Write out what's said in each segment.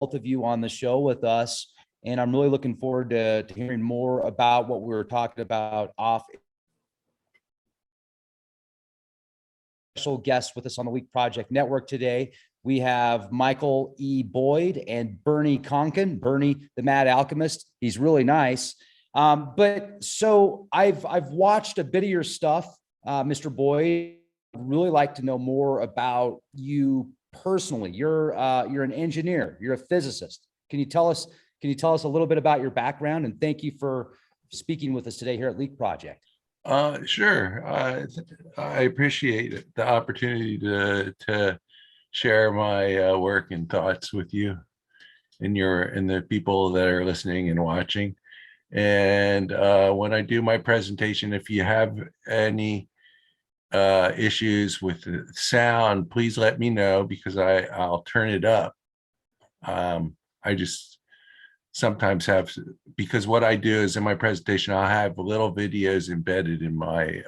both of you on the show with us, and I'm really looking forward to hearing more about what we were talking about off. Special guest with us on the Week Project Network today. We have Michael E. Boyd and BurnEye Conkin. BurnEye, the Mad Alchemist. He's really nice. But so I've watched a bit of your stuff, Mr. Boyd. I'd really like to know more about you personally. You're an engineer. You're a physicist. Can you tell us a little bit about your background? And thank you for speaking with us today here at Leak Project. Sure. I appreciate the opportunity to share my work and thoughts with you and the people that are listening and watching. And when I do my presentation, if you have any issues with the sound, please let me know, because I'll turn it up. I just sometimes have, because what I do is in my presentation, I'll have little videos embedded in my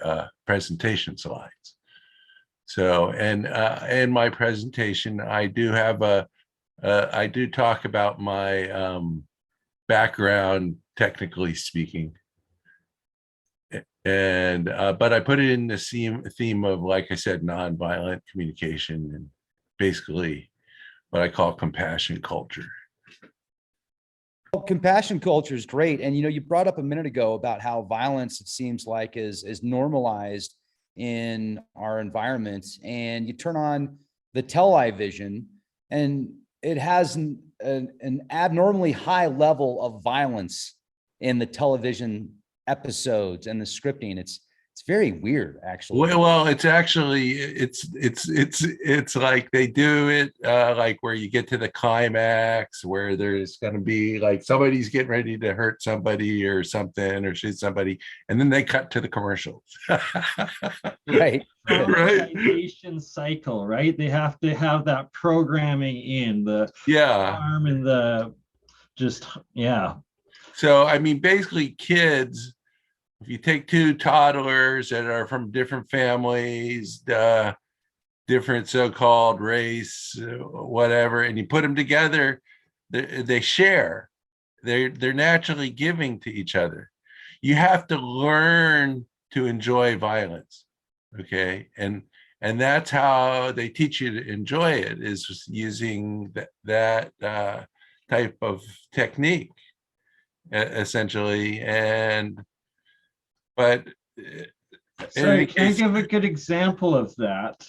presentation slides. So, and in my presentation, I do have I do talk about my background, technically speaking. And but I put it in the theme of, like I said, nonviolent communication, and basically what I call compassion culture. Well, compassion culture is great. And you brought up a minute ago about how violence, it seems like, is normalized in our environment. And you turn on the television and it has an abnormally high level of violence in the television episodes and the scripting. It's very weird, actually. Well, it's actually it's like they do it like where you get to the climax where there's going to be like somebody's getting ready to hurt somebody or something or shoot somebody, and then they cut to the commercials. Right. Right. Cycle, right? They have to have that programming in the arm and the So I mean, basically, kids. If you take two toddlers that are from different families, different so-called race, whatever, and you put them together, they share. They're naturally giving to each other. You have to learn to enjoy violence, okay? And that's how they teach you to enjoy it, is using that type of technique, essentially. But sorry, can I give a good example of that?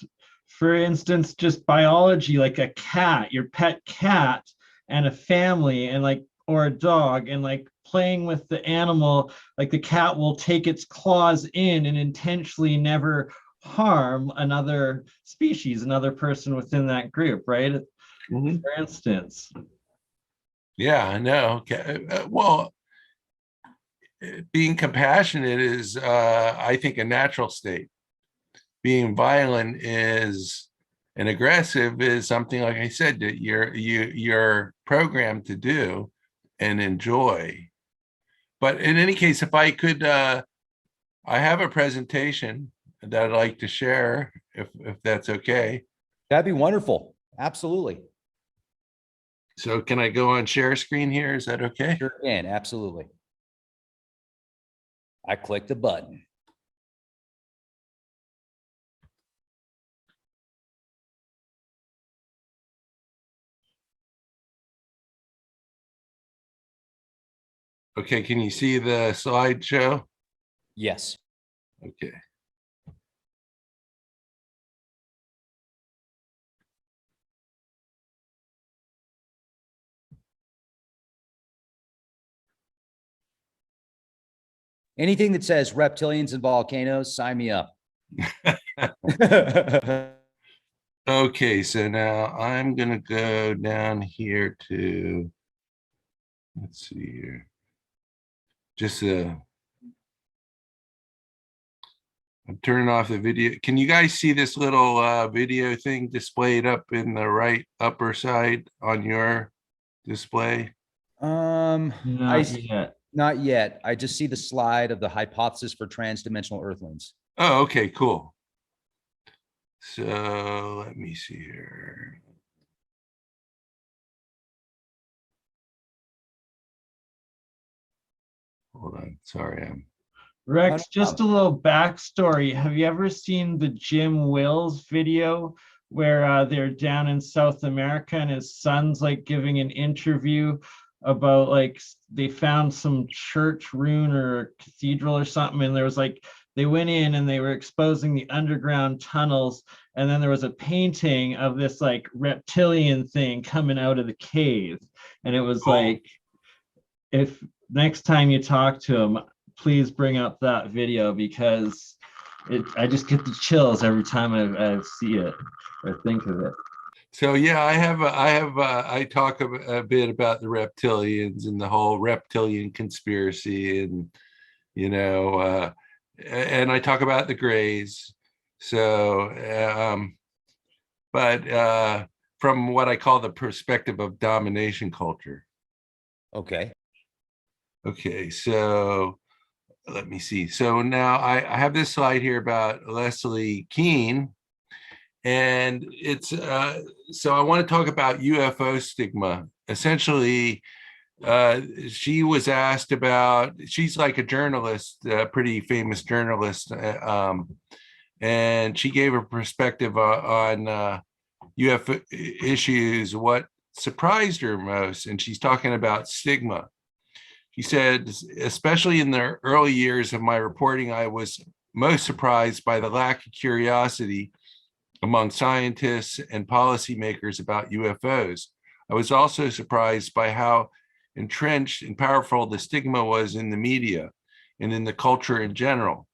For instance, just biology, like a cat, your pet cat, and a family, and or a dog, and playing with the animal, like the cat will take its claws in and intentionally never harm another species, another person within that group, right? Mm-hmm. For instance. Yeah, I know. Okay. Well, being compassionate is, I think, a natural state. Being violent is, and aggressive is something, like I said, that you're programmed to do and enjoy. But in any case, if I could, I have a presentation that I'd like to share, if that's okay. That'd be wonderful. Absolutely. So can I go on share screen here? Is that okay? Sure can. Absolutely. I clicked the button. Okay, can you see the slideshow? Yes. Okay. Anything that says reptilians and volcanoes, sign me up. Okay, so now I'm gonna go down here to, let's see here, just I'm turning off the video. Can you guys see this little video thing displayed up in the right upper side on your display? Not yet. Not yet. I just see the slide of the hypothesis for trans-dimensional earthlings. Oh, okay, cool. So let me see here. hold on. Sorry, Rex, just a little backstory. Have you ever seen the Jim Wills video where they're down in South America and his son's like giving an interview about like they found some church ruin or cathedral or something, and there was like they went in and they were exposing the underground tunnels, and then there was a painting of this like reptilian thing coming out of the cave, and it was like, if next time you talk to him, please bring up that video, because I just get the chills every time I see it or think of it. So yeah, I talk a bit about the reptilians and the whole reptilian conspiracy, and and I talk about the Greys. So, but from what I call the perspective of domination culture. Okay. Okay, so let me see. So now I have this slide here about Leslie Kean, and it's so I want to talk about UFO stigma. Essentially, she was asked about, she's like a journalist, a pretty famous journalist, and she gave her perspective on UFO issues, what surprised her most, and she's talking about stigma. He said, especially in the early years of my reporting, I was most surprised by the lack of curiosity among scientists and policymakers about UFOs. I was also surprised by how entrenched and powerful the stigma was in the media and in the culture in general.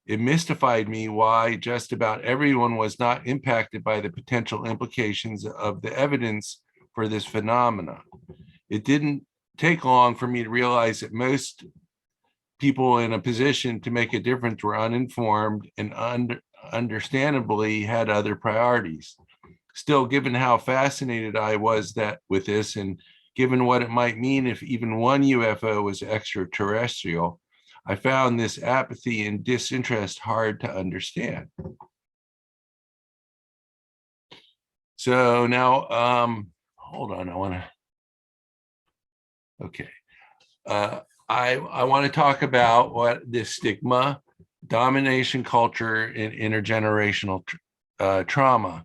It mystified me why just about everyone was not impacted by the potential implications of the evidence for this phenomena. It didn't take long for me to realize that most people in a position to make a difference were uninformed and understandably had other priorities. Still, given how fascinated I was with this, and given what it might mean if even one UFO was extraterrestrial, I found this apathy and disinterest hard to understand. So now, hold on, okay. I want to talk about what this stigma, domination culture, and intergenerational trauma.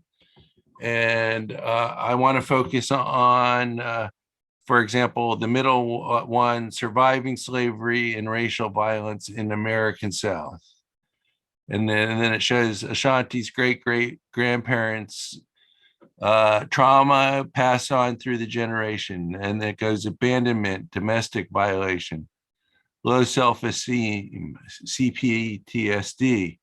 And I want to focus on, for example, the middle one, surviving slavery and racial violence in the American South. And then it shows Ashanti's great-great-grandparents' trauma passed on through the generation, and it goes abandonment, domestic violation, low self-esteem, CPTSD.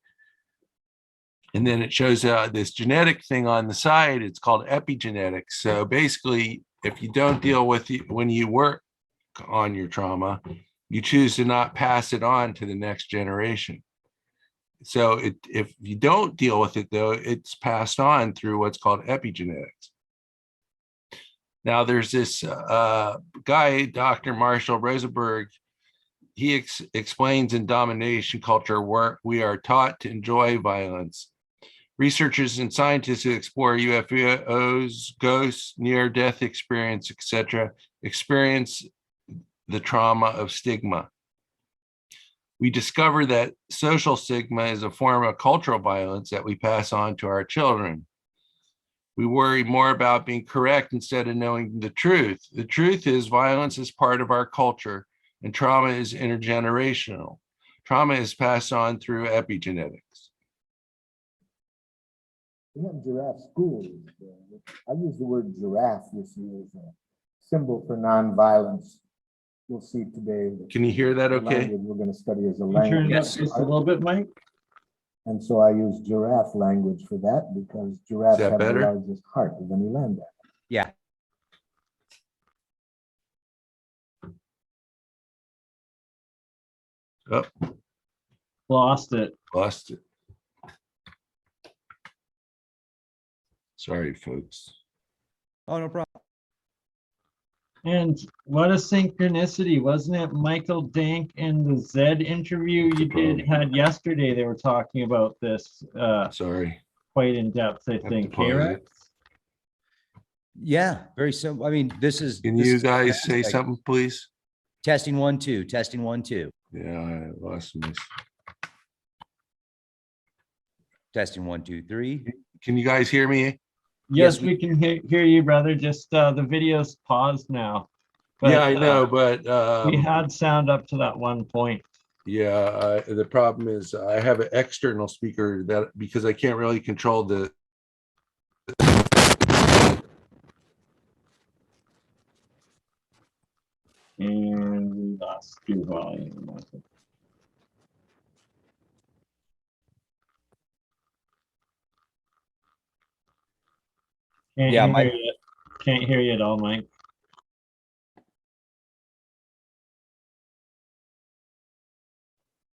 And then it shows this genetic thing on the side. It's called epigenetics. So basically, if you don't deal with it when you work on your trauma, you choose to not pass it on to the next generation. So if you don't deal with it, though, it's passed on through what's called epigenetics. Now, there's this guy, Dr. Marshall Rosenberg. He explains in Domination culture where we are taught to enjoy violence. Researchers and scientists who explore UFOs, ghosts, near-death experience, etc., experience the trauma of stigma. We discover that social stigma is a form of cultural violence that we pass on to our children. We worry more about being correct instead of knowing the truth. The truth is violence is part of our culture, and trauma is intergenerational. Trauma is passed on through epigenetics. We have giraffe schools. I use the word giraffe, you see, as a symbol for nonviolence. You'll see today. Can you hear that okay? We're going to study as a Turn language. it up just a little bit, Mike. And so I use giraffe language for that because giraffes have better? the largest heart of any land animal. Yeah. Oh, Lost it. lost it. Sorry, folks. Oh, no problem. And what a synchronicity, wasn't it? Michael Dank in the Z interview you had yesterday, they were talking about this Sorry. quite in depth, I Have to think. pause Rex? it. Yeah, very simple. I mean, this is. Can this you is guys say fantastic. something, please? Testing 1, 2, testing 1, 2, Yeah, I lost my. testing 1, 2, 3. Can you guys hear me? Yes, we can hear you, brother. Just the video's paused now. Yeah, I know, but we had sound up to that one point. yeah, the problem is I have an external speaker that because I can't really control the. And we lost your volume. Can't Yeah, hear Mike. you. Can't hear you at all, Mike.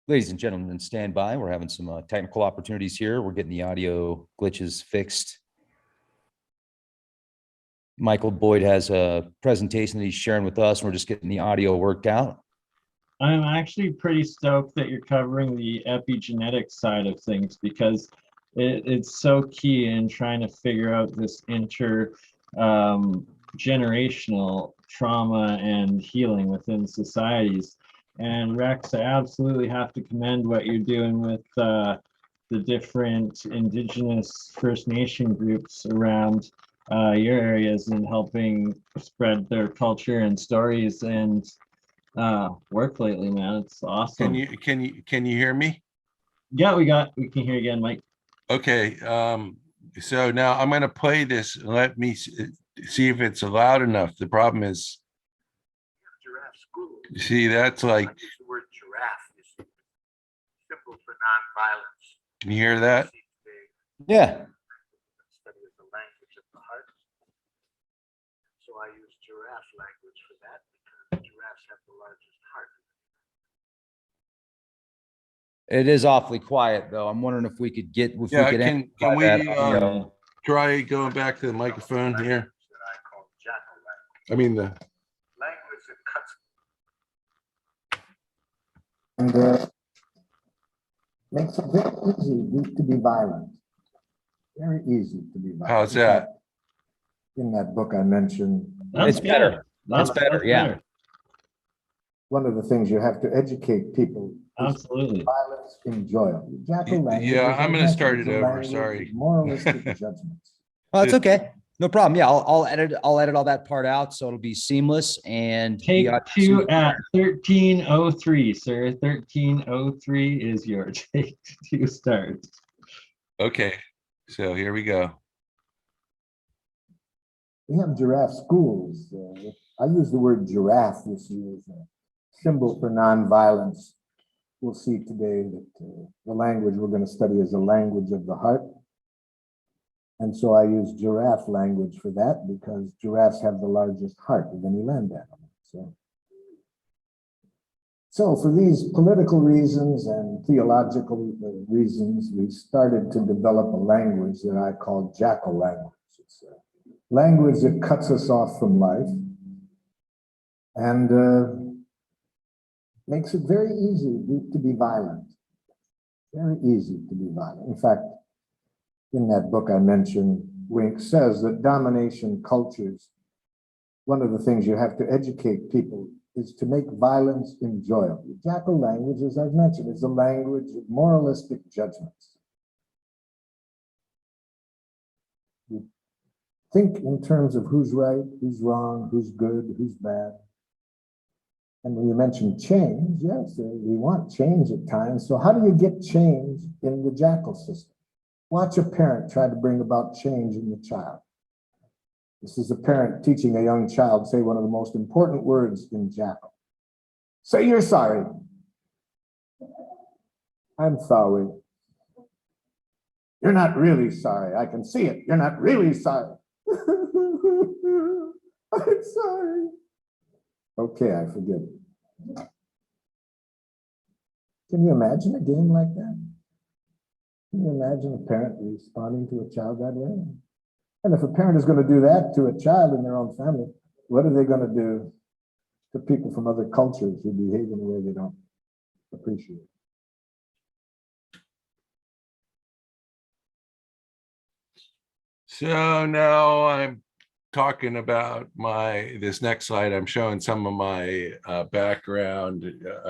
Ladies and gentlemen, stand by. We're having some technical opportunities here. We're getting the audio glitches fixed. Michael Boyd has a presentation that he's sharing with us, and we're just getting the audio worked out. I'm actually pretty stoked that you're covering the epigenetic side of things because it's so key in trying to figure out this generational trauma and healing within societies. And Rex, I absolutely have to commend what you're doing with the different Indigenous First Nation groups around your areas and helping spread their culture and stories and work lately, man. It's awesome. Can you hear me? Yeah, we can hear you again, Mike. Okay. So now I'm going to play this. Let me see if it's loud enough. The problem is, you see, that's like the word giraffe is simple for non-violence. Can you hear that? Yeah. Study of the language of the heart. So I use giraffe language for that because giraffes have the largest heart. It is awfully quiet, though. I'm wondering if we could get, if Yeah, we could can amplify we that audio. try going back to the microphone here? That I call jackal language. I mean the Language that cuts. And makes it very easy to be violent. Very easy to be violent. how's that? In that book I mentioned, It's better. That's better. Yeah. one of the things you have to educate people is Absolutely. violence enjoyable. Jackal language. Yeah, as I I'm gonna mentioned, start is it a over, language sorry. of moralistic judgments. Oh, it's okay. No problem. Yeah, I'll edit all that part out so it'll be seamless and Take the two at 1303, sir. 1303 is your take two start. Okay, so here we go. We have giraffe schools. I use the word giraffe, you see, as a symbol for nonviolence. We'll see today that the language we're going to study is a language of the heart. And so I use giraffe language for that because giraffes have the largest heart of any land animal. So for these political reasons and theological reasons, we started to develop a language that I call jackal language. It's a language that cuts us off from life and makes it very easy to be violent. Very easy to be violent. In fact, in that book I mentioned, Wink says that domination cultures, one of the things you have to educate people is to make violence enjoyable. Jackal language, as I've mentioned, is a language of moralistic judgments. You think in terms of who's right, who's wrong, who's good, who's bad. And when you mention change, yes, we want change at times. So how do you get change in the jackal system? Watch a parent try to bring about change in the child. This is a parent teaching a young child say one of the most important words in jackal. Say you're sorry. I'm sorry. You're not really sorry. I can see it. You're not really sorry. I'm sorry. Okay, I forgive you. Can you imagine a game like that? Can you imagine a parent responding to a child that way? And if a parent is going to do that to a child in their own family, what are they going to do to people from other cultures who behave in a way they don't appreciate? So now I'm talking about this next slide, I'm showing some of my background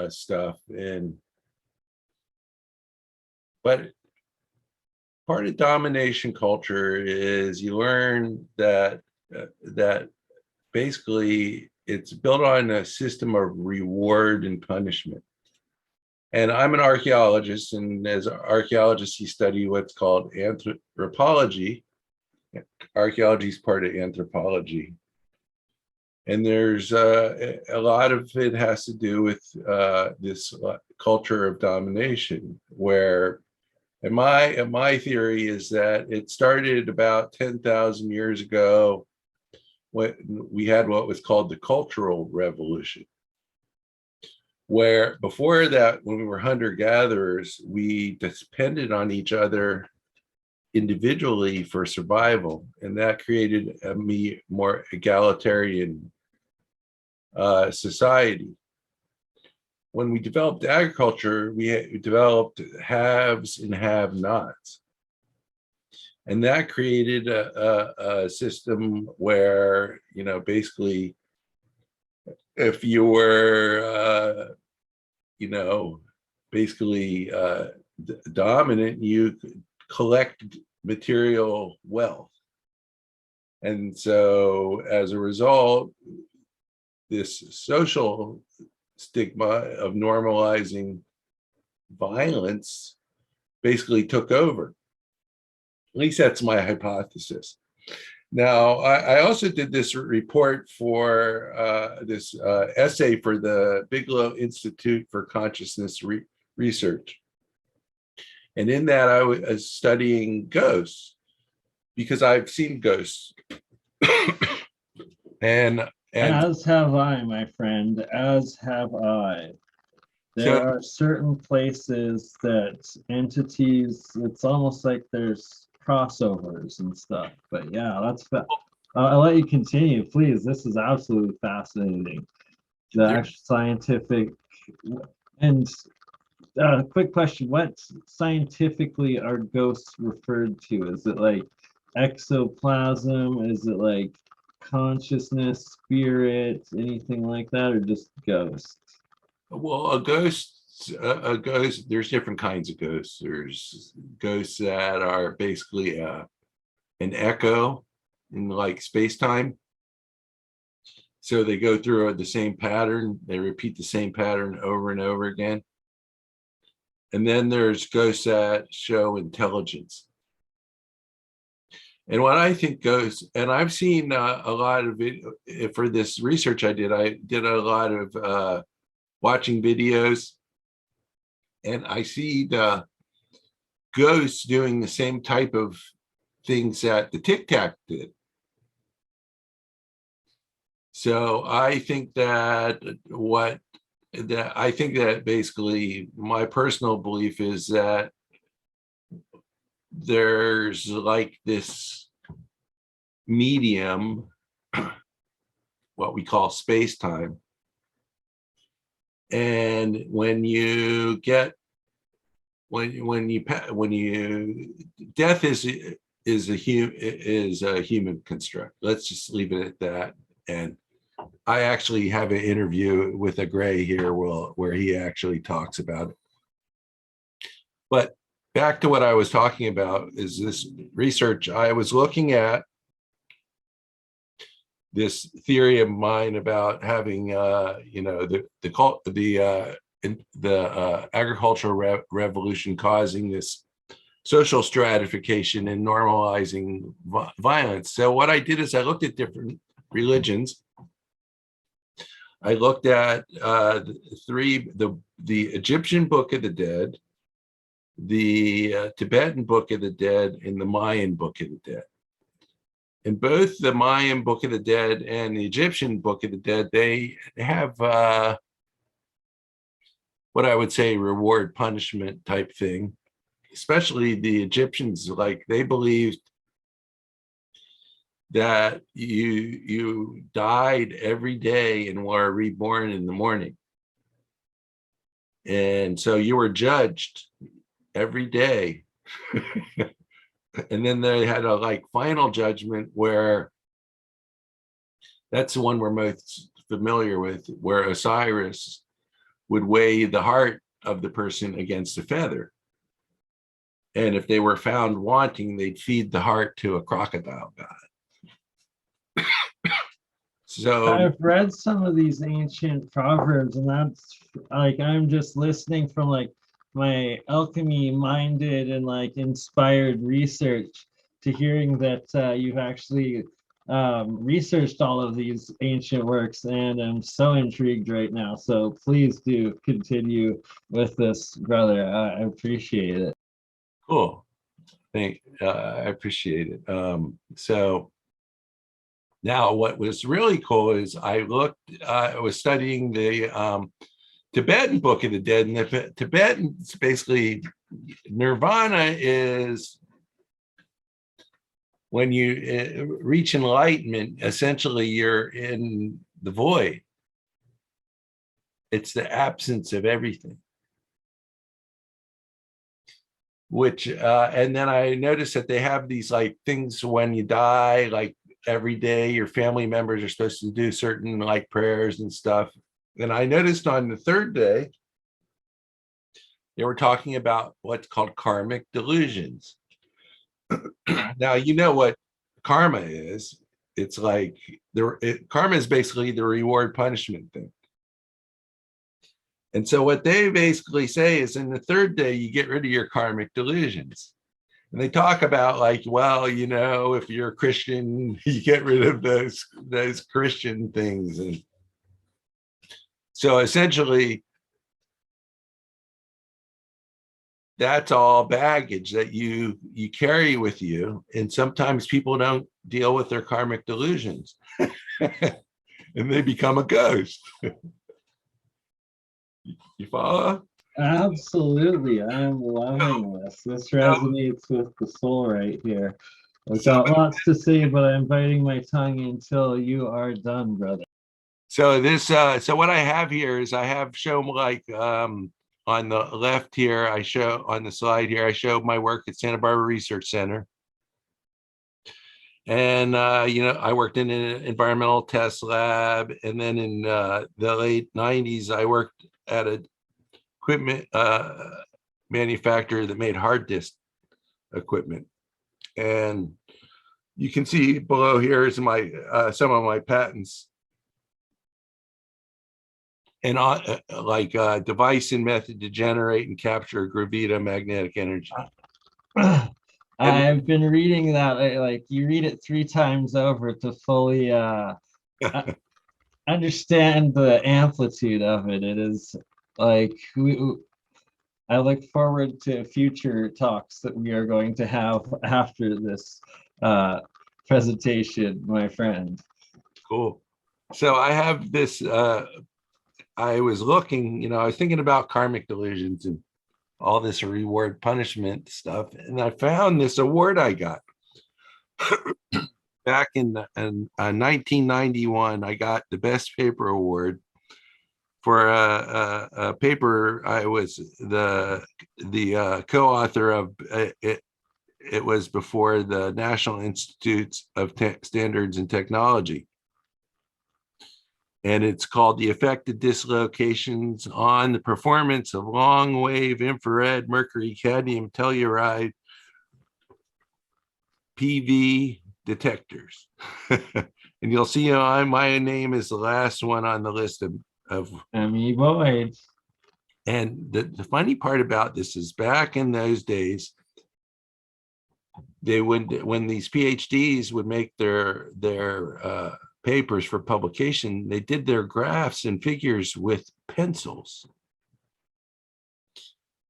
stuff, but part of domination culture is you learn that basically it's built on a system of reward and punishment. And I'm an archaeologist, and as archaeologists, you study what's called anthropology. Archaeology is part of anthropology. And there's a lot of it has to do with this culture of domination, where my theory is that it started about 10,000 years ago when we had what was called the Cultural Revolution, where before that, when we were hunter-gatherers, we depended on each other individually for survival, and that created a more egalitarian society. When we developed agriculture, we developed haves and have-nots. And that created a system where, basically, if you were, basically dominant, you could collect material wealth. And so as a result, this social stigma of normalizing violence basically took over. At least that's my hypothesis. Now, I also did this report for this essay for the Bigelow Institute for Consciousness Research. And in that, I was studying ghosts because I've seen ghosts. and as have I, my friend, as have I. There are certain places that entities, it's almost like there's crossovers and stuff. But yeah, that's I'll let you continue, please. This is absolutely fascinating. The actual scientific and quick question: what scientifically are ghosts referred to? Is it like exoplasm? Is it like consciousness, spirit, anything like that, or just ghosts? Well, a ghost, there's different kinds of ghosts. There's ghosts that are basically an echo in like space-time. So they go through the same pattern, they repeat the same pattern over and over again. And then there's ghosts that show intelligence. And what I think ghosts, and I've seen a lot of it for this research I did a lot of watching videos, and I see the ghosts doing the same type of things that the tic-tac did. So I think that basically my personal belief is that there's like this medium, what we call space-time. And when you death is a human construct. Let's just leave it at that. And I actually have an interview with a Gray here where he actually talks about it. But back to what I was talking about is this research. I was looking at this theory of mine about having, the agricultural revolution causing this social stratification and normalizing violence. So what I did is I looked at different religions. I looked at the Egyptian Book of the Dead, the Tibetan Book of the Dead, and the Mayan Book of the Dead. In both the Mayan Book of the Dead and the Egyptian Book of the Dead, they have what I would say reward punishment type thing. Especially the Egyptians, like they believed that you died every day and were reborn in the morning. And so you were judged every day. And then they had a like final judgment where That's the one we're most familiar with, where Osiris would weigh the heart of the person against a feather. And if they were found wanting, they'd feed the heart to a crocodile god. So I've read some of these ancient proverbs, and that's like I'm just listening from like my alchemy minded and like inspired research to hearing that you've actually researched all of these ancient works, and I'm so intrigued right now. So please do continue with this, brother. I appreciate it. cool. I appreciate it. So now what was really cool is I was studying the Tibetan Book of the Dead, and the Tibetan's basically nirvana is when you reach enlightenment, essentially you're in the void. It's the absence of everything. Which, and then I noticed that they have these like things when you die, like every day your family members are supposed to do certain like prayers and stuff. And I noticed on the third day, they were talking about what's called karmic delusions. Now, you know what karma is. It's like karma is basically the reward punishment thing. And so what they basically say is in the third day, you get rid of your karmic delusions. And they talk about like, well, you know, if you're a Christian, you get rid of those Christian things. And so essentially, that's all baggage that you carry with you. And sometimes people don't deal with their karmic delusions and they become a ghost. You follow? Absolutely. I'm loving this. This resonates with the soul right here. I've got lots to say, but I'm biting my tongue until you are done, brother. So so what I have here is I have shown like on the left here, I show on the slide here, I show my work at Santa Barbara Research Center. And, you know, I worked in an environmental test lab. And then in the late 90s, I worked at an equipment manufacturer that made hard disk equipment. And you can see below here is my some of my patents. And device and method to generate and capture gravita magnetic energy. I've been reading that, like you read it 3 times over to fully understand the amplitude of it. It is like I look forward to future talks that we are going to have after this presentation, my friend. Cool. So I have this, I was looking, you know, I was thinking about karmic delusions and all this reward punishment stuff. And I found this award I got back in 1991. I got the best paper award for a paper. I was the co-author of it. It was before the National Institutes of Standards and Technology. And it's called The Effect of Dislocations on the Performance of Long Wave Infrared Mercury Cadmium Telluride PV Detectors. And you'll see my name is the last one on the list of Boyd. And the funny part about this is back in those days, they would, when these PhDs would make their papers for publication, they did their graphs and figures with pencils.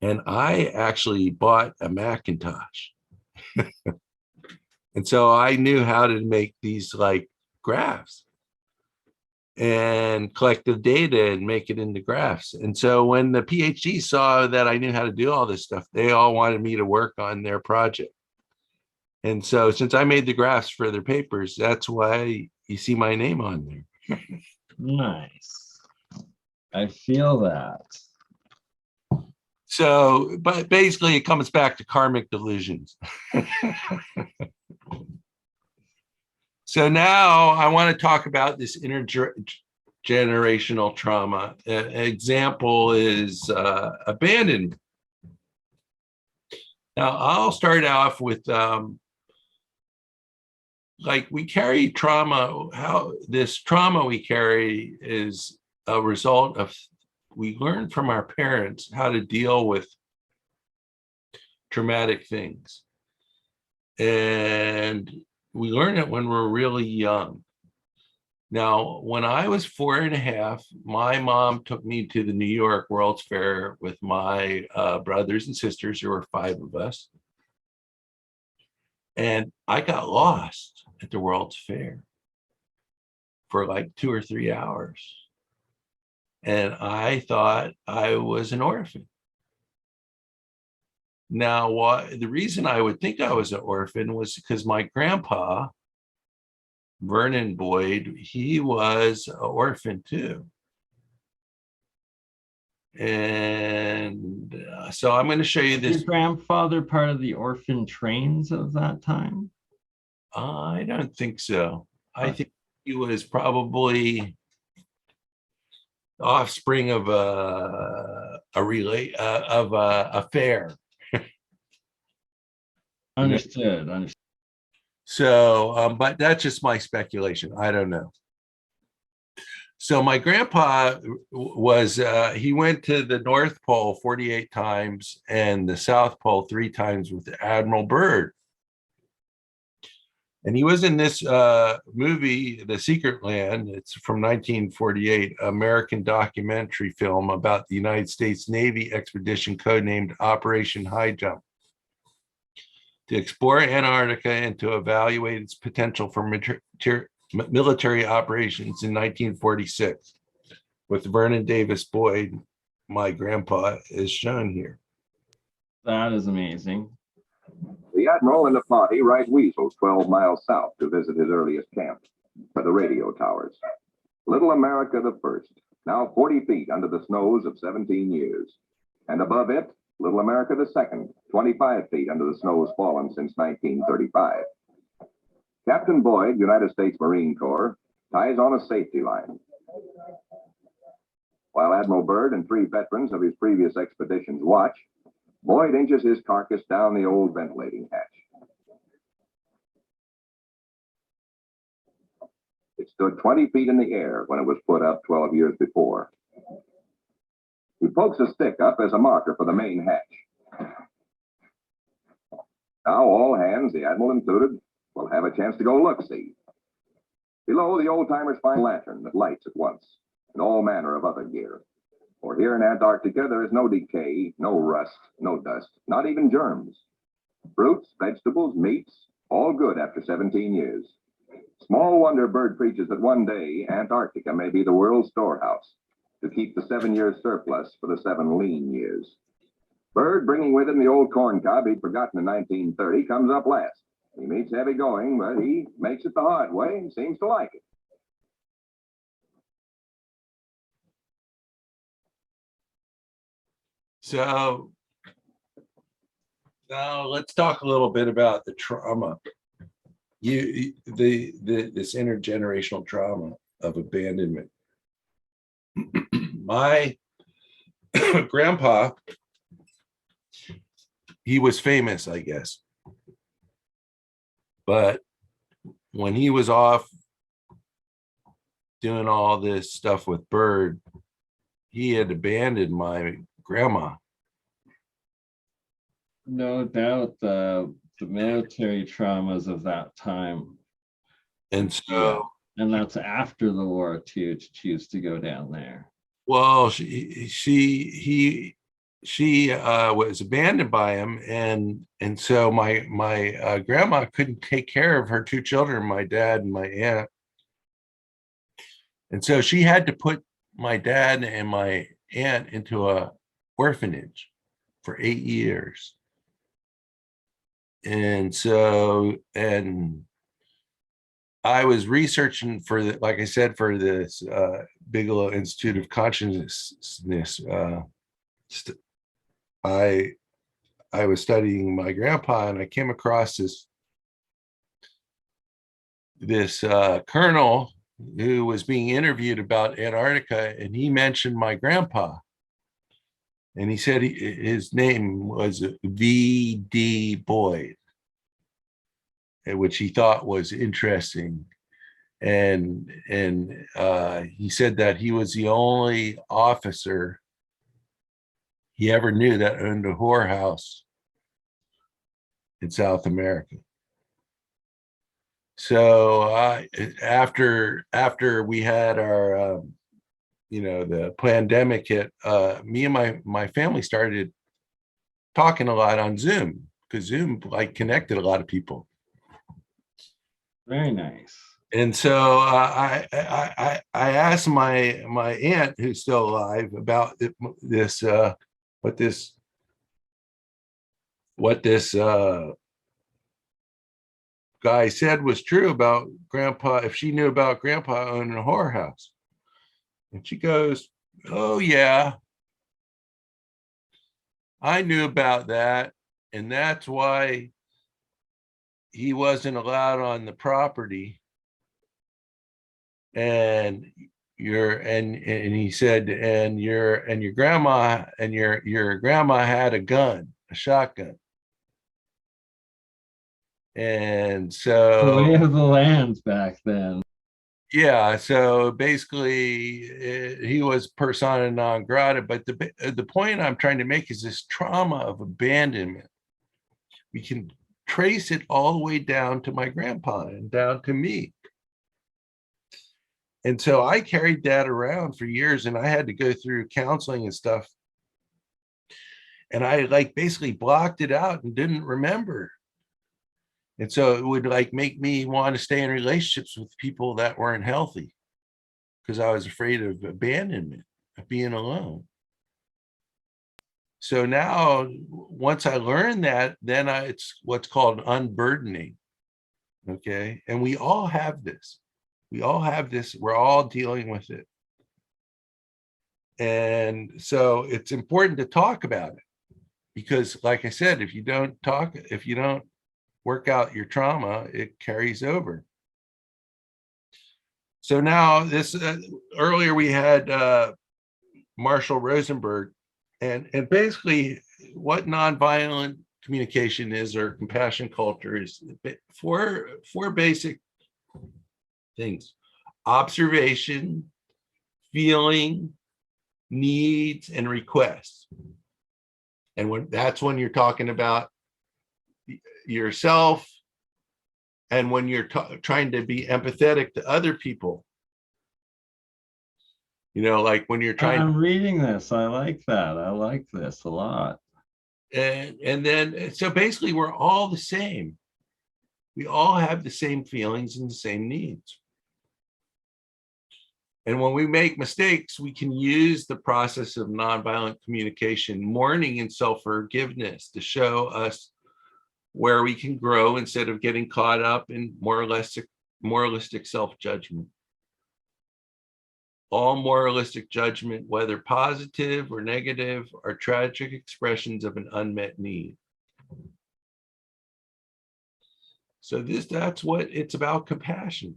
And I actually bought a Macintosh. And so I knew how to make these like graphs and collect the data and make it into graphs. And so when the PhD saw that I knew how to do all this stuff, they all wanted me to work on their project. And so since I made the graphs for their papers, that's why you see my name on there. Nice. I feel that. So, but basically it comes back to karmic delusions. So now I want to talk about this intergenerational trauma. An example is abandonment. Now I'll start off with like we carry trauma. How this trauma we carry is a result of we learn from our parents how to deal with traumatic things. And we learn it when we're really young. Now, when I was 4.5, my mom took me to the New York World's Fair with my brothers and sisters. There were 5 of us. And I got lost at the World's Fair for like 2 or 3 hours. And I thought I was an orphan. Now, the reason I would think I was an orphan was because my grandpa, Vernon Boyd, he was an orphan too. And so I'm going to show you this. Your grandfather part of the orphan trains of that time? I don't think so. I think he was probably offspring of a fair. Understood. So, but that's just my speculation. I don't know. So my grandpa was, he went to the North Pole 48 times and the South Pole 3 times with Admiral Byrd. And he was in this movie, The Secret Land. It's from 1948, American documentary film about the United States Navy expedition codenamed Operation High Jump, to explore Antarctica and to evaluate its potential for military operations in 1946, with Vernon Davis Boyd, my grandpa, is shown here. That is amazing. The Admiral and the party ride weasels 12 miles south to visit his earliest camp, for the radio towers. Little America the First, now 40 feet under the snows of 17 years. And above it, Little America the Second, 25 feet under the snows fallen since 1935. Captain Boyd, United States Marine Corps, ties on a safety line, while Admiral Byrd and 3 veterans of his previous expeditions watch. Boyd inches his carcass down the old ventilating hatch. It stood 20 feet in the air when it was put up 12 years before. He pokes a stick up as a marker for the main hatch. Now all hands, the Admiral included, will have a chance to go look-see. Below, the old-timers find a lantern that lights at once, and all manner of other gear. For here in Antarctica, there is no decay, no rust, no dust, not even germs. Fruits, vegetables, meats, all good after 17 years. Small wonder Byrd preaches that one day Antarctica may be the world's storehouse, to keep the 7-year surplus for the 7 lean years. Byrd, bringing with him the old corn cob he'd forgotten in 1930, comes up last. He meets heavy going, but he makes it the hard way and seems to like it. So now let's talk a little bit about the trauma. This intergenerational trauma of abandonment. My grandpa, he was famous, I guess. But when he was off doing all this stuff with Byrd, he had abandoned my grandma. No doubt the military traumas of that time. And so, and that's after the war too, to choose to go down there. Well, she was abandoned by him, and so my grandma couldn't take care of her 2 children, my dad and my aunt, and so she had to put my dad and my aunt into a orphanage for 8 years. And so, and I was researching for the, like I said, for this Bigelow Institute of Consciousness. I was studying my grandpa, and I came across this this colonel who was being interviewed about Antarctica, and he mentioned my grandpa. And he said his name was V.D. Boyd, which he thought was interesting. And he said that he was the only officer he ever knew that owned a whorehouse in South America. So after we had our the pandemic hit, me and my family started talking a lot on Zoom, because Zoom like connected a lot of people. Very nice. And so I asked my aunt, who's still alive, about this what this guy said was true about Grandpa, if she knew about Grandpa owning a whorehouse. And she goes, "Oh yeah, I knew about that, and that's why he wasn't allowed on the property. And he said, and your grandma and your grandma had a gun, a shotgun. And The lay so of the land back then. yeah, so basically he was persona non grata. But the point I'm trying to make is this trauma of abandonment. We can trace it all the way down to my grandpa and down to me. And so I carried that around for years, and I had to go through counseling and stuff. And I like basically blocked it out and didn't remember. And so it would like make me want to stay in relationships with people that weren't healthy, because I was afraid of abandonment, of being alone. So now, once I learned that, then it's what's called unburdening. Okay. And we all have this. We all have this. We're all dealing with it. And so it's important to talk about it, because like I said, if you don't work out your trauma, it carries over. So now this, earlier we had Marshall Rosenberg, and basically what nonviolent communication is, or compassion culture, is four basic things: observation, feeling, needs, and requests. And that's when you're talking about yourself, and when you're trying to be empathetic to other people, like when you're trying. I'm reading this. I like that. I like this a lot. And then so basically we're all the same. We all have the same feelings and the same needs. And when we make mistakes, we can use the process of nonviolent communication, mourning, and self-forgiveness to show us where we can grow instead of getting caught up in moralistic self-judgment. All moralistic judgment, whether positive or negative, are tragic expressions of an unmet need. So that's what it's about: compassion.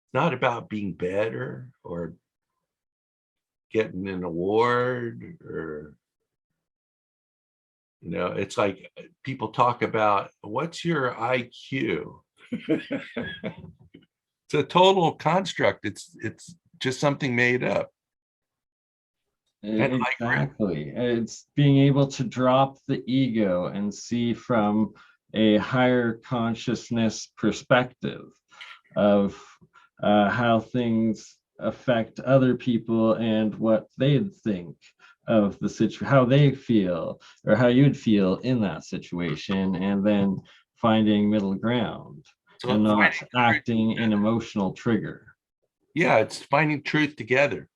It's not about being better or getting an award, or it's like people talk about, what's your IQ? It's a total construct. It's just something made up. Exactly. It's being able to drop the ego and see from a higher consciousness perspective of how things affect other people and what they'd think of the situation, how they feel, or how you'd feel in that situation, and then finding middle ground, so and not acting an emotional trigger. Yeah, it's finding truth together.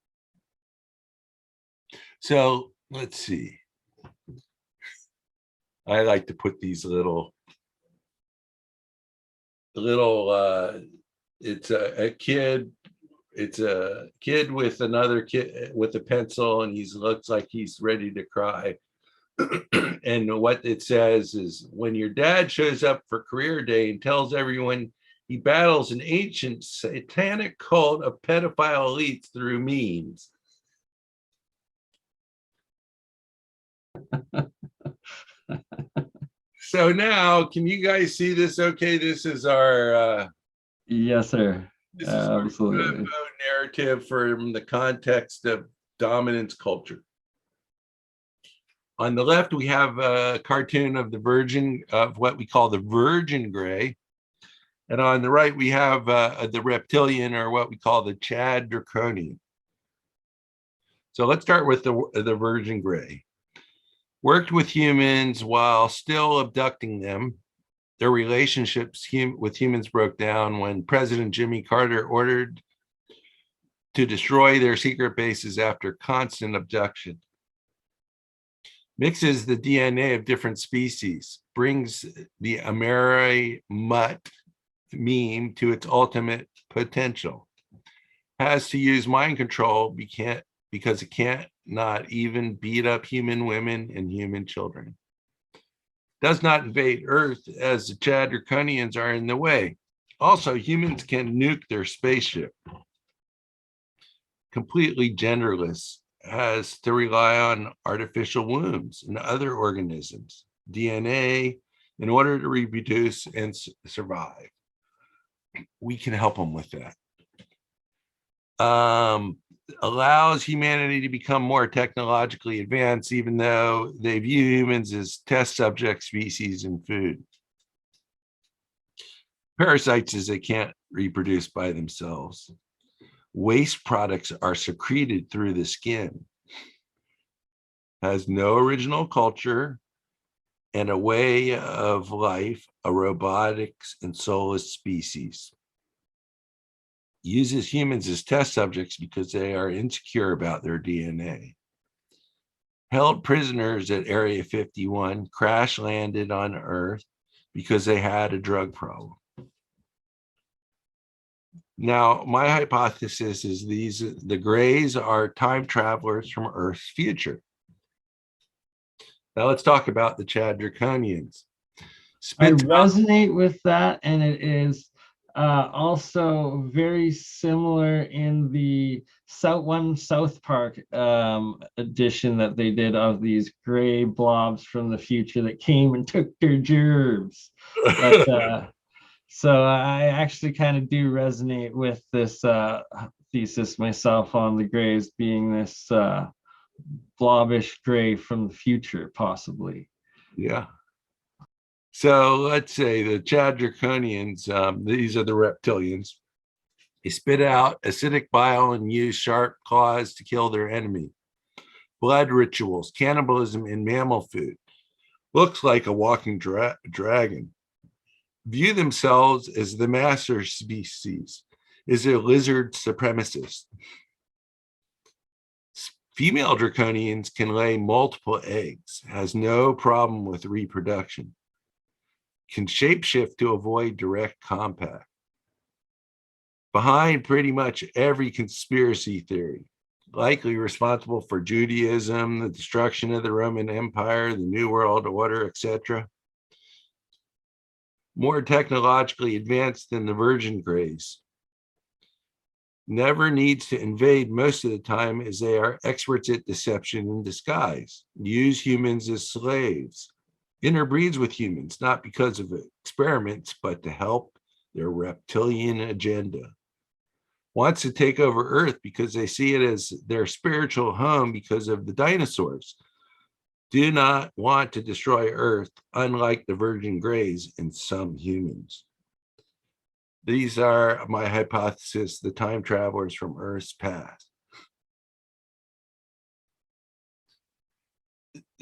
So let's see. I like to put these little it's a kid with another kid with a pencil, and he looks like he's ready to cry. And what it says is, when your dad shows up for career day and tells everyone He battles an ancient satanic cult of pedophile elites through memes. So now, can you guys see this? Okay, this is our Yes, sir. this is our Absolutely. UFO narrative from the context of dominance culture. On the left, we have a cartoon of the virgin, of what we call the virgin gray. And on the right, we have the reptilian, or what we call the Chad draconian. So let's start with the virgin gray. Worked with humans while still abducting them. Their relationships with humans broke down when President Jimmy Carter ordered to destroy their secret bases after constant abduction. Mixes the DNA of different species, brings the Ameri mutt meme to its ultimate potential. Has to use mind control because it can't not even beat up human women and human children. Does not invade Earth as the Chad draconians are in the way. Also, humans can nuke their spaceship. Completely genderless, has to rely on artificial wombs and other organisms, DNA, in order to reproduce and survive. We can help them with that. Allows humanity to become more technologically advanced, even though they view humans as test subject species and food. Parasites, as they can't reproduce by themselves. Waste products are secreted through the skin. Has no original culture and a way of life, a robotics and soulless species. Uses humans as test subjects because they are insecure about their DNA. Held prisoners at Area 51, crash landed on Earth because they had a drug problem. Now, my hypothesis is the grays are time travelers from Earth's future. Now let's talk about the Chad draconians. I resonate with that, and it is also very similar in the South Park edition that they did of these gray blobs from the future that came and took their germs. But, so I actually kind of do resonate with this thesis myself on the grays being this blobbish gray from the future, possibly. Yeah. So let's say the Chad draconians, these are the reptilians. They spit out acidic bile and use sharp claws to kill their enemy. Blood rituals, cannibalism in mammal food. Looks like a walking dragon. View themselves as the master species, is a lizard supremacist. Female draconians can lay multiple eggs, has no problem with reproduction. Can shapeshift to avoid direct contact. Behind pretty much every conspiracy theory, likely responsible for Judaism, the destruction of the Roman Empire, the New World Order, etc. More technologically advanced than the virgin grays. Never needs to invade most of the time, as they are experts at deception and disguise. Use humans as slaves. Interbreeds with humans, not because of experiments, but to help their reptilian agenda. Wants to take over Earth because they see it as their spiritual home because of the dinosaurs. Do not want to destroy Earth, unlike the virgin grays and some humans. These are my hypothesis, the time travelers from Earth's past.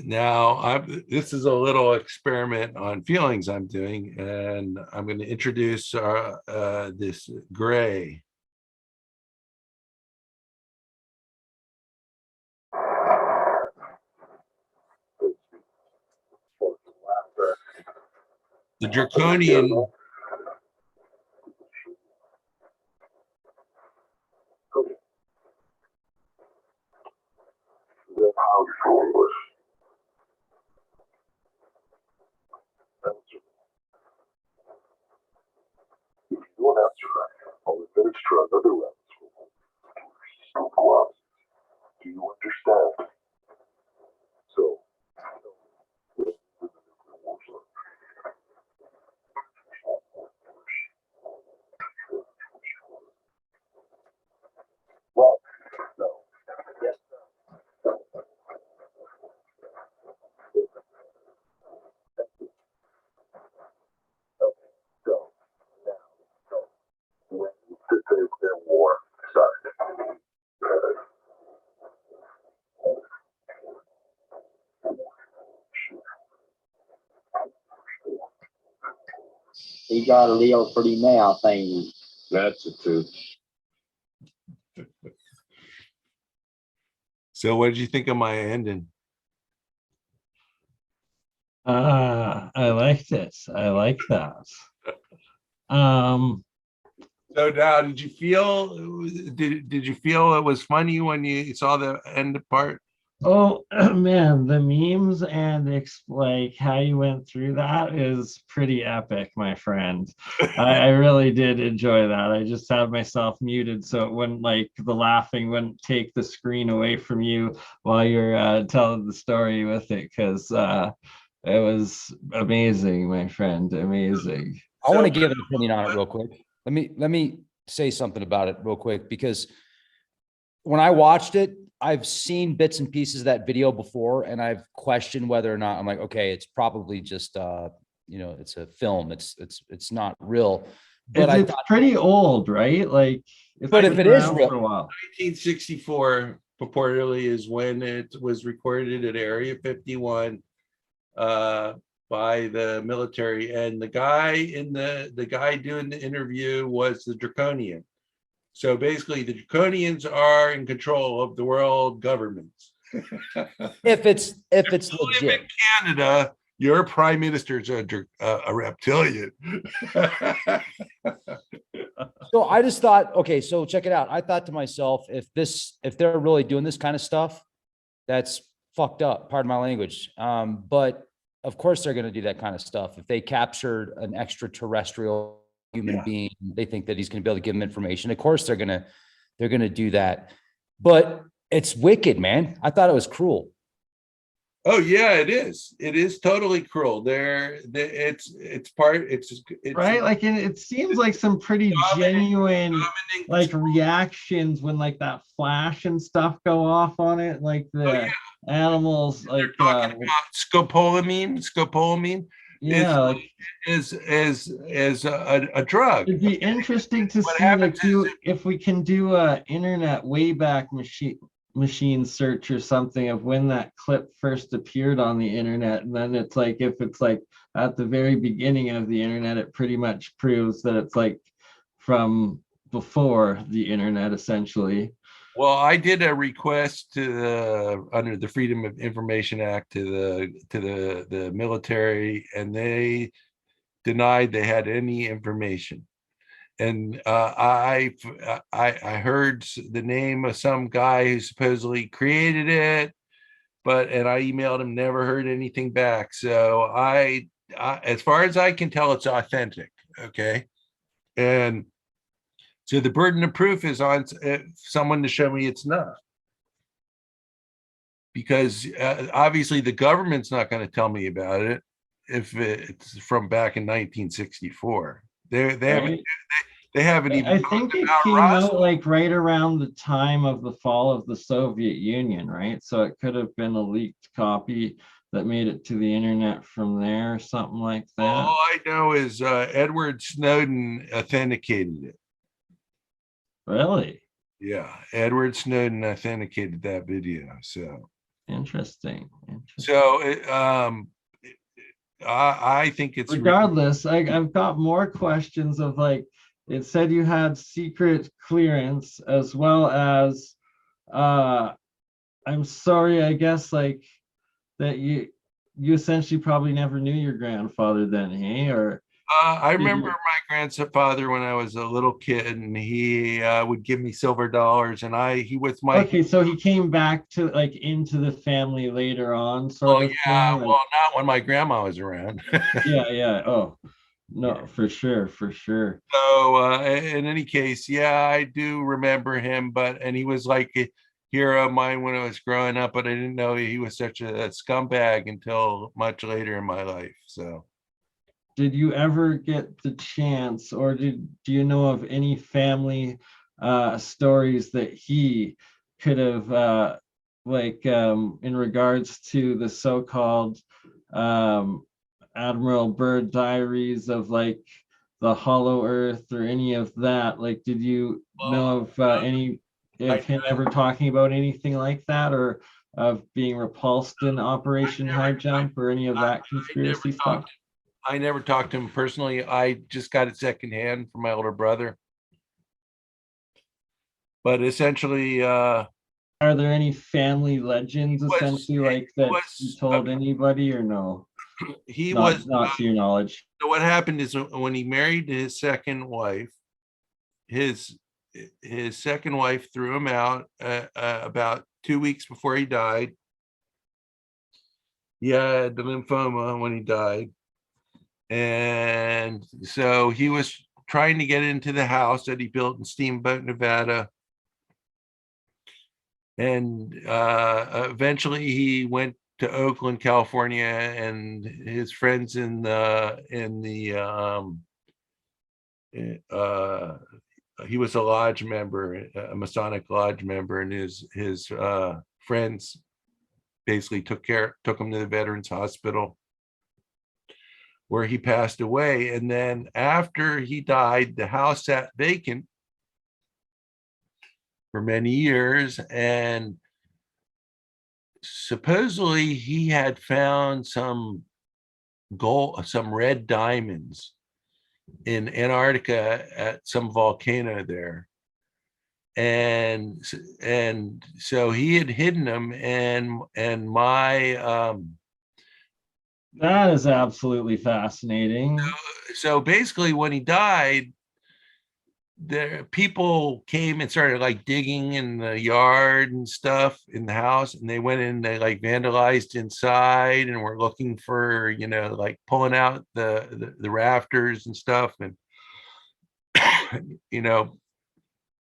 Now, this is a little experiment on feelings I'm doing, and I'm going to introduce this gray. The draconian answer. Only that it's true on other levels. Do you understand? So, well, no. Yes. Okay, go. Now, go. When the war started. He got a deal pretty now thing. That's the truth. So what did you think of my ending? I liked it. I like that. So now, did you feel it was funny when you saw the end part? Oh man, the memes and like how you went through that is pretty epic, my friend. I really did enjoy that. I just had myself muted so it wouldn't, like, the laughing wouldn't take the screen away from you while you're telling the story with it, because it was amazing, my friend. Amazing. I want to give an opinion on it real quick. Let me say something about it real quick, because when I watched it, I've seen bits and pieces of that video before, and I've questioned whether or not, I'm like, okay, it's probably just it's a film. It's not real. But It's pretty old, right? Like, but if it is real, for a while. 1964 purportedly is when it was recorded at Area 51 by the military, and the guy doing the interview was the Draconian. So basically, the Draconians are in control of the world governments. if it's legit. In Canada, your prime minister is a reptilian. So I just thought, okay, so check it out. I thought to myself, if they're really doing this kind of stuff, that's fucked up. Pardon my language. But of course they're going to do that kind of stuff. If they captured an extraterrestrial human being, they think that he's going to be able to give them information. Of course they're going to do that. But it's wicked, man. I thought it was cruel. Oh yeah, it is. It is totally cruel. It's Right, like, and it seems like some pretty genuine like reactions when like that flash and stuff go off on it, like the animals, like talking about scopolamine. yeah, like, is a drug. it'd be interesting to see, like, if we can do a internet wayback machine search or something of when that clip first appeared on the internet, and then it's like, if it's like at the very beginning of the internet, it pretty much proves that it's like from before the internet, essentially. Well, I did a request to under the Freedom of Information Act to the military, and they denied they had any information. And I heard the name of some guy who supposedly created it, and I emailed him, never heard anything back. So I as far as I can tell, it's authentic. Okay, and so the burden of proof is on someone to show me it's not, because obviously the government's not going to tell me about it if it's from back in 1964. They haven't even. I think it came out like right around the time of the fall of the Soviet Union, right? So it could have been a leaked copy that made it to the internet from there, or something like that. All I know is Edward Snowden authenticated it. Really? Yeah, Edward Snowden authenticated that video. So interesting. So I think it's regardless. I've got more questions of, like, it said you had secret clearance, as well as I'm sorry, I guess, like, that you essentially probably never knew your grandfather then, hey? Or I remember my grandfather when I was a little kid, and he would give me silver dollars, and he was my. Okay, so he came back to, like, into the family later on, sort of. Yeah, thing, like, well, not when my grandma was around. yeah. Oh, No, for sure, for sure. So in any case, yeah, I do remember him, and he was like a hero of mine when I was growing up, but I didn't know he was such a scumbag until much later in my life. So Did you ever get the chance, or do you know of any family stories that he could have in regards to the so-called Admiral Byrd diaries of like the Hollow Earth or any of that? Like, did you know of any of him ever talking about anything like that, or of being repulsed in Operation High Jump, or any of that conspiracy stuff? I never talked to him personally. I just got it secondhand from my older brother. But essentially, Are there any family legends essentially like that you told anybody, or no? he was Not to your knowledge. so what happened is when he married his second wife, his second wife threw him out about 2 weeks before he died. He had the lymphoma when he died. And so he was trying to get into the house that he built in Steamboat, Nevada. And eventually he went to Oakland, California, and his friends he was a lodge member, a Masonic lodge member, and his friends basically took him to the Veterans Hospital, where he passed away. And then after he died, the house sat vacant for many years, and supposedly he had found some red diamonds in Antarctica at some volcano there. And so he had hidden them, and my that is absolutely fascinating. So basically when he died, the people came and started like digging in the yard and stuff in the house, and they went in, they like vandalized inside and were looking for, like pulling out the rafters and stuff, and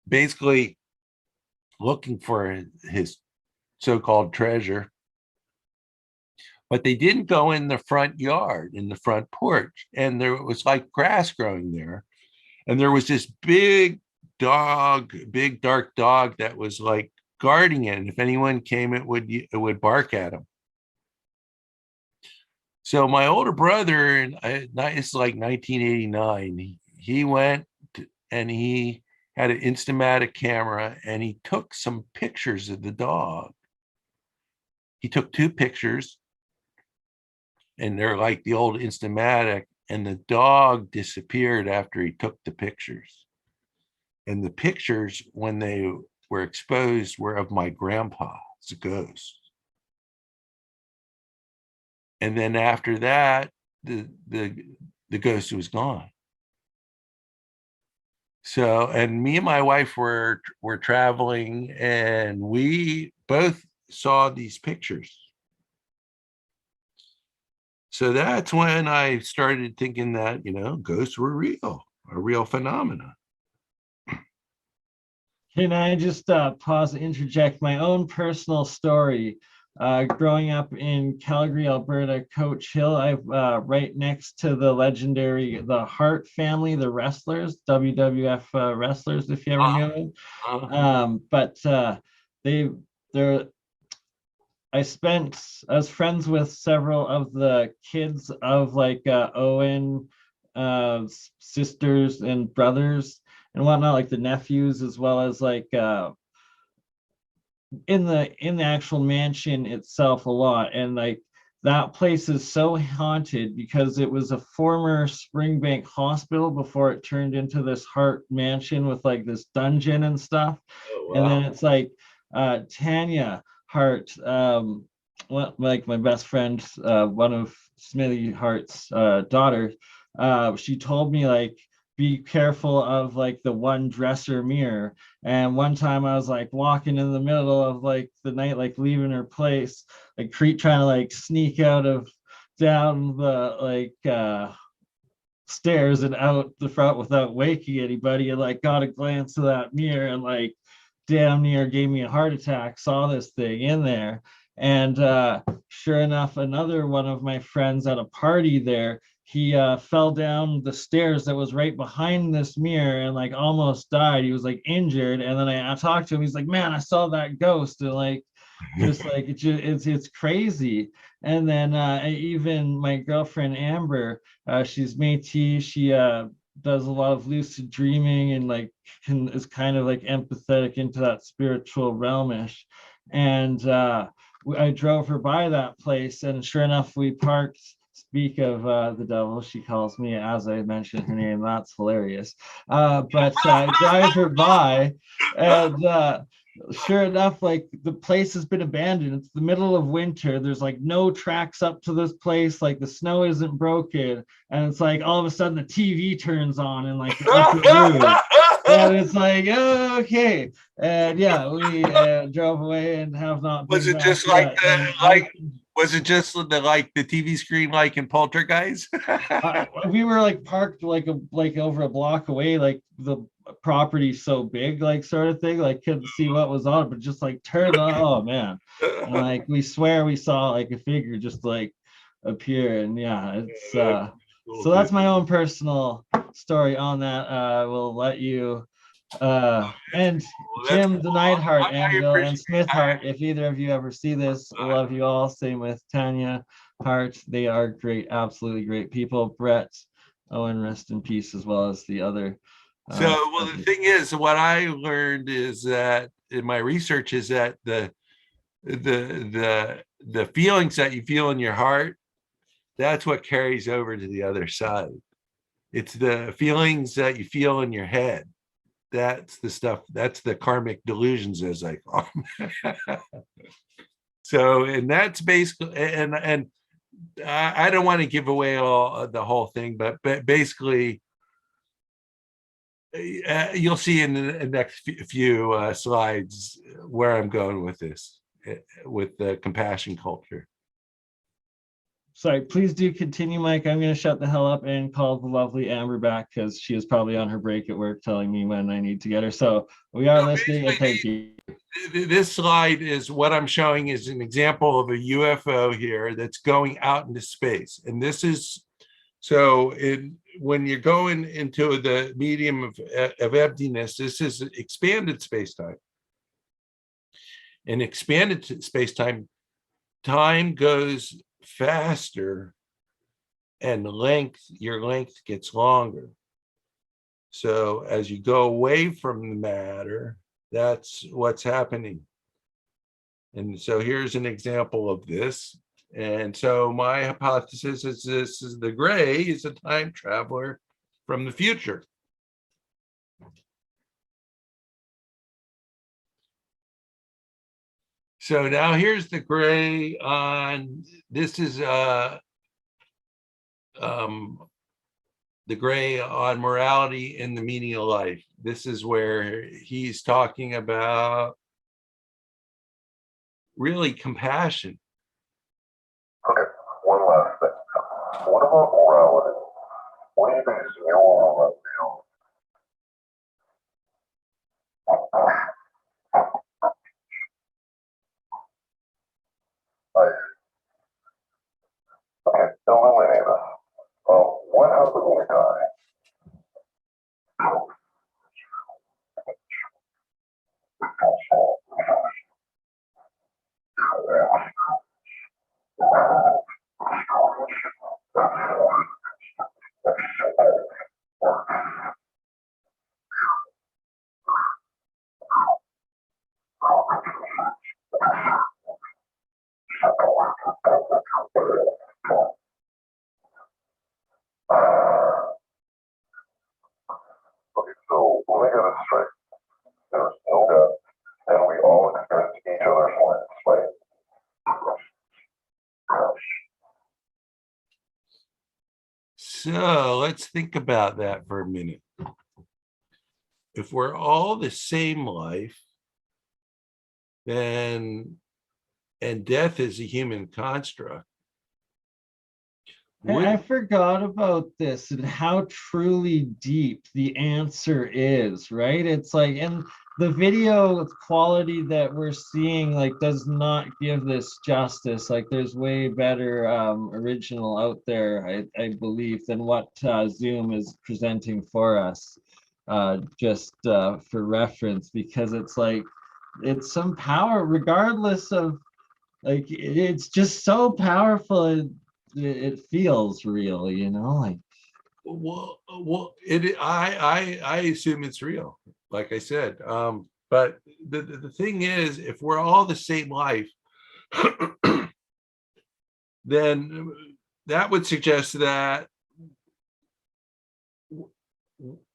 basically looking for his so-called treasure. But they didn't go in the front yard, in the front porch, and there was like grass growing there. And there was this big dark dog that was like guarding it. And if anyone came, it would bark at him. So my older brother, it's like 1989, he went and he had an Instamatic camera, and he took some pictures of the dog. He took 2 pictures, and they're like the old Instamatic, and the dog disappeared after he took the pictures. And the pictures, when they were exposed, were of my grandpa, it's a ghost. And then after that, the ghost was gone. So, and me and my wife were traveling, and we both saw these pictures. So that's when I started thinking that, ghosts were real, a real phenomenon. Can I just pause and interject my own personal story? Growing up in Calgary, Alberta, Coach Hill, I'm right next to the Hart family, the wrestlers, WWF wrestlers, if you ever knew them. But I was friends with several of the kids of like Owen, sisters and brothers and whatnot, like the nephews, as well as like in the actual mansion itself a lot. And like that place is so haunted because it was a former Springbank hospital before it turned into this Hart mansion with like this dungeon and stuff. Oh, wow. And then it's like Tanya Hart, like my best friend, one of Smithy Hart's daughters, she told me like, be careful of like the one dresser mirror. And one time I was like walking in the middle of like the night, like leaving her place, like trying to like sneak out of down the like stairs and out the front without waking anybody, and like got a glance of that mirror and like damn near gave me a heart attack, saw this thing in there. And sure enough, another one of my friends at a party there, he fell down the stairs that was right behind this mirror and like almost died. He was like injured. And then I talked to him. He's like, man, I saw that ghost. And like, just like it's crazy. And then even my girlfriend Amber, she's Métis. She does a lot of lucid dreaming and like is kind of like empathetic into that spiritual realmish. And I drove her by that place, and sure enough, we parked. Speak of the devil, she calls me, as I mentioned her name. That's hilarious. But I drive her by, and sure enough, like the place has been abandoned. It's the middle of winter. There's like no tracks up to this place. Like the snow isn't broken, and it's like all of a sudden the TV turns on and like the upper room. And it's like, oh, okay. And yeah, we drove away and have not been Was it back just yet. was it just the TV screen like in Poltergeist? We were like parked like over a block away, like the property's so big, like sort of thing, like couldn't see what was on it, but just like turned on. Oh man. And like we swear we saw like a figure just like appear. And yeah, it's so that's my own personal story on that. We'll let you and Jim the Nightheart and Smith Hart, if either of you ever see this, I love you all. Same with Tanya Hart. They are great, absolutely great people. Brett Owen, rest in peace, as well as the other. So well, the thing is, what I learned is that in my research is that the feelings that you feel in your heart, that's what carries over to the other side. It's the feelings that you feel in your head. That's the stuff, that's the karmic delusions, as I call them. So, and that's basically, and I don't want to give away all the whole thing, but basically, you'll see in the next few slides where I'm going with this, with the compassion culture. Sorry, please do continue, Mike. I'm going to shut the hell up and call the lovely Amber back because she is probably on her break at work telling me when I need to get her. So we are listening, and thank you. This slide is what I'm showing is an example of a UFO here that's going out into space. And this is, so when you're going into the medium of emptiness, this is expanded space-time. In expanded space-time, time goes faster and your length gets longer. So as you go away from the matter, that's what's happening. And so here's an example of this. And so my hypothesis is this is the gray is a time traveler from the future. So now here's the gray on, this is the gray on morality and the meaning of life. This is where he's talking about really compassion. Okay, one last thing. What about morality? What do you think is your moral? Okay, illuminate us. What happens when we die? Okay, so let me get this straight. There's no death, and we all experience each other's lives, right? So let's think about that for a minute. If we're all the same life, then, and death is a human construct, I forgot about this and how truly deep the answer is, right? It's like, and the video quality that we're seeing like does not give this justice. Like there's way better original out there, I believe, than what Zoom is presenting for us, just for reference, because it's like, it's some power regardless of, like, it's just so powerful. It feels real, you know, like. Well, I assume it's real, like I said. But the thing is, if we're all the same life, then that would suggest that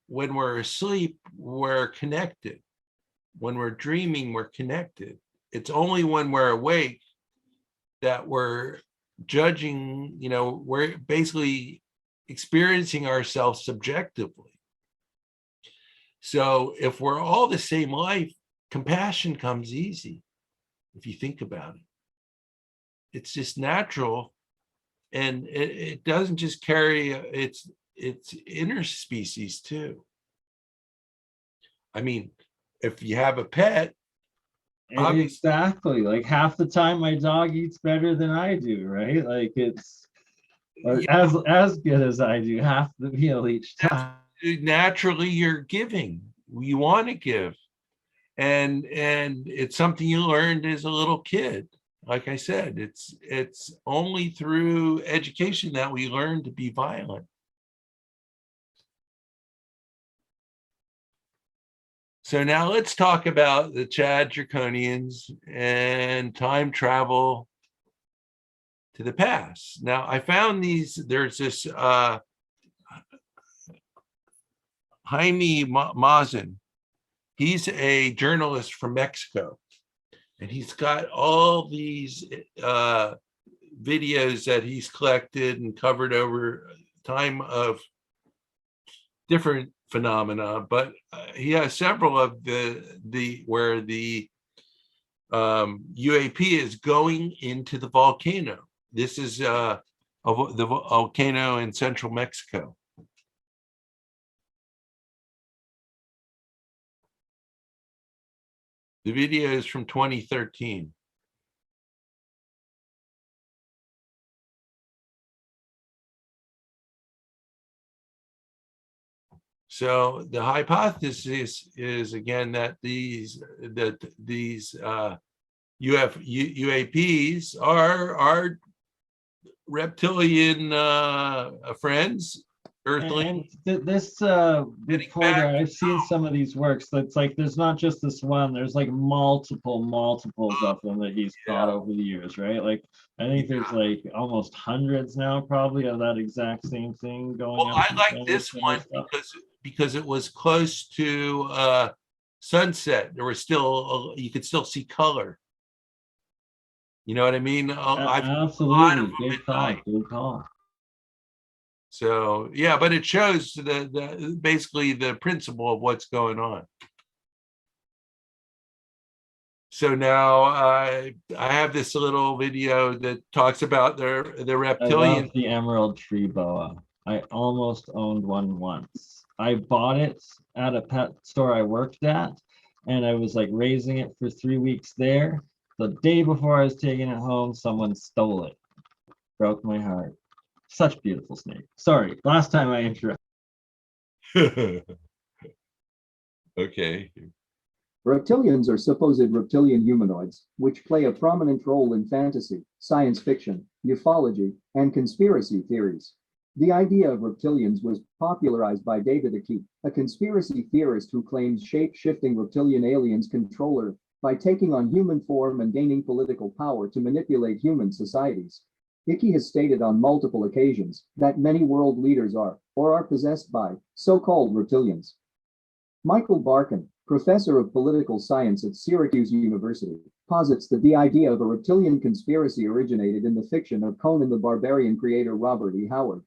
when we're asleep, we're connected. When we're dreaming, we're connected. It's only when we're awake that we're judging, you know, we're basically experiencing ourselves subjectively. So if we're all the same life, compassion comes easy, if you think about it. It's just natural, and it doesn't just carry its interspecies too. I mean, if you have a pet, Exactly, like half the time my dog eats better than I do, right? Like it's as good as I do half the meal each time. naturally you're giving, you want to give, and it's something you learned as a little kid. Like I said, it's only through education that we learn to be violent. So now let's talk about the Chad Draconians and time travel to the past. Now I found these, there's this Jaime Maussan. He's a journalist from Mexico, and he's got all these videos that he's collected and covered over time of different phenomena, but he has several of the where the UAP is going into the volcano. This is the volcano in central Mexico. The video is from 2013. So the hypothesis is again that these UAPs are reptilian friends, Earthlings. And this reporter, I've seen some of these works. That's like, there's not just this one. There's like multiples of them that he's caught over the years, right? Like I think there's like almost hundreds now, probably, of that exact same thing going on. Well, I like this one because it was close to sunset. There was still you could still see color. You know what I mean? Absolutely, good call. So yeah, but it shows the basically the principle of what's going on. So now I have this little video that talks about the reptilian. I love the emerald tree boa. I almost owned one once. I bought it at a pet store I worked at, and I was like raising it for 3 weeks there. The day before I was taking it home, someone stole it. Broke my heart. Such beautiful snake. Sorry, last time I interrupted. Okay. Reptilians are supposed reptilian humanoids, which play a prominent role in fantasy, science fiction, ufology, and conspiracy theories. The idea of reptilians was popularized by David Icke, a conspiracy theorist who claims shape-shifting reptilian aliens control Earth by taking on human form and gaining political power to manipulate human societies. Icke has stated on multiple occasions that many world leaders are, or are possessed by, so-called reptilians. Michael Barkin, professor of political science at Syracuse University, posits that the idea of a reptilian conspiracy originated in the fiction of Conan the Barbarian creator Robert E. Howard.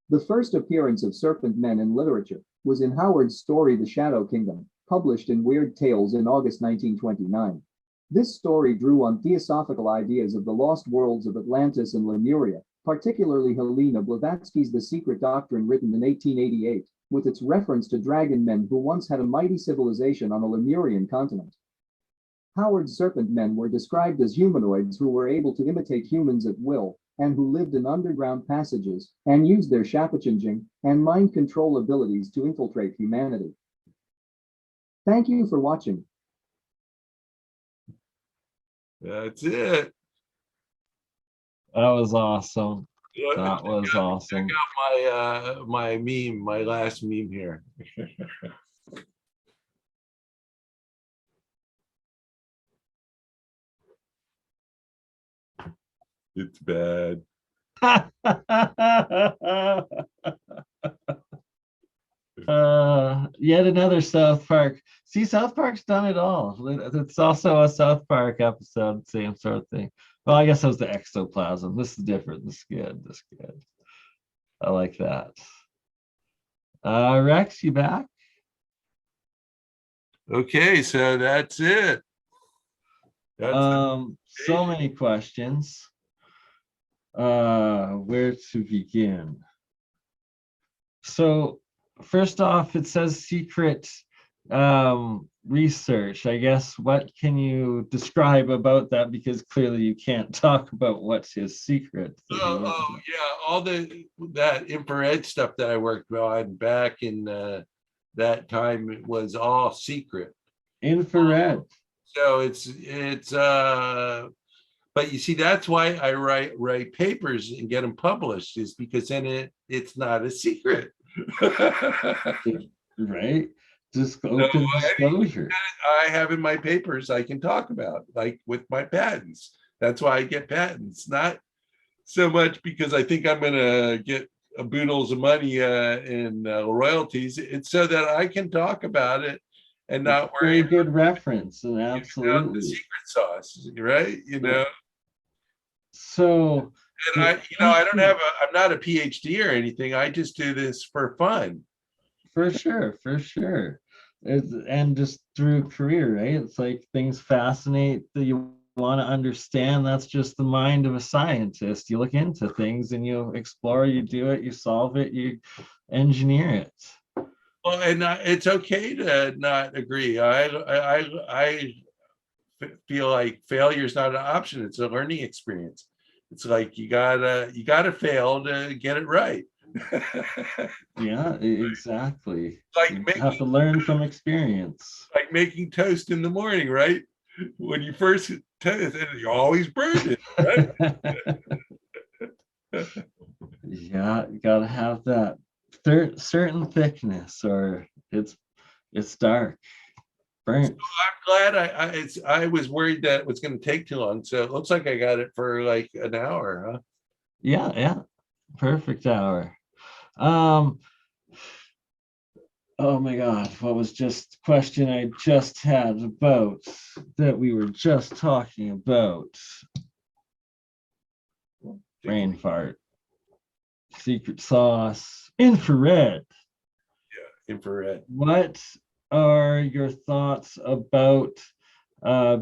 The first appearance of serpent men in literature was in Howard's story The Shadow Kingdom, published in Weird Tales in August 1929. This story drew on theosophical ideas of the lost worlds of Atlantis and Lemuria, particularly Helena Blavatsky's The Secret Doctrine, written in 1888, with its reference to dragon men who once had a mighty civilization on the Lemurian continent. Howard's serpent men were described as humanoids who were able to imitate humans at will, and who lived in underground passages and used their shapachanging and mind control abilities to infiltrate humanity. Thank you for watching. That's it. That was awesome. That was Check awesome. out my meme, my last meme here. It's bad. Yet another South Park. See, South Park's done it all. It's also a South Park episode, same sort of thing. Well, I guess that was the ectoplasm. This is different. This is good. This is good. I like that. Rex, you back? Okay, so that's it. That's So many questions. Where to begin? So first off, it says secret research. I guess, what can you describe about that? Because clearly you can't talk about what's his secret. yeah, all that infrared stuff that I worked on back in that time, it was all secret. Infrared. So it's but you see, that's why I write papers and get them published, is because then it's not a secret. Right? Just open disclosure. I have in my papers I can talk about, like with my patents. That's why I get patents, not so much because I think I'm going to get boodles of money in royalties. It's so that I can talk about it and not worry. Very good reference, and absolutely the secret sauce, right? You know. So, and I'm not a PhD or anything. I just do this for fun. For sure, for sure. And just through career, right? It's like things fascinate that you want to understand. That's just the mind of a scientist. You look into things and you explore, you do it, you solve it, you engineer it. Well, and it's okay to not agree. I feel like failure is not an option. It's a learning experience. It's like you gotta fail to get it right. Yeah, exactly. Like you have to learn from experience. Like making toast in the morning, right? When you first toast, you always burn it, right? Yeah, you gotta have that certain thickness, or it's dark. Burnt. So I'm glad I was worried that it was going to take too long. So it looks like I got it for like an hour, huh? Yeah. Perfect hour. Oh my God, what was just the question I just had about that we were just talking about? Brain fart. Secret sauce. Infrared. Yeah, infrared. What are your thoughts about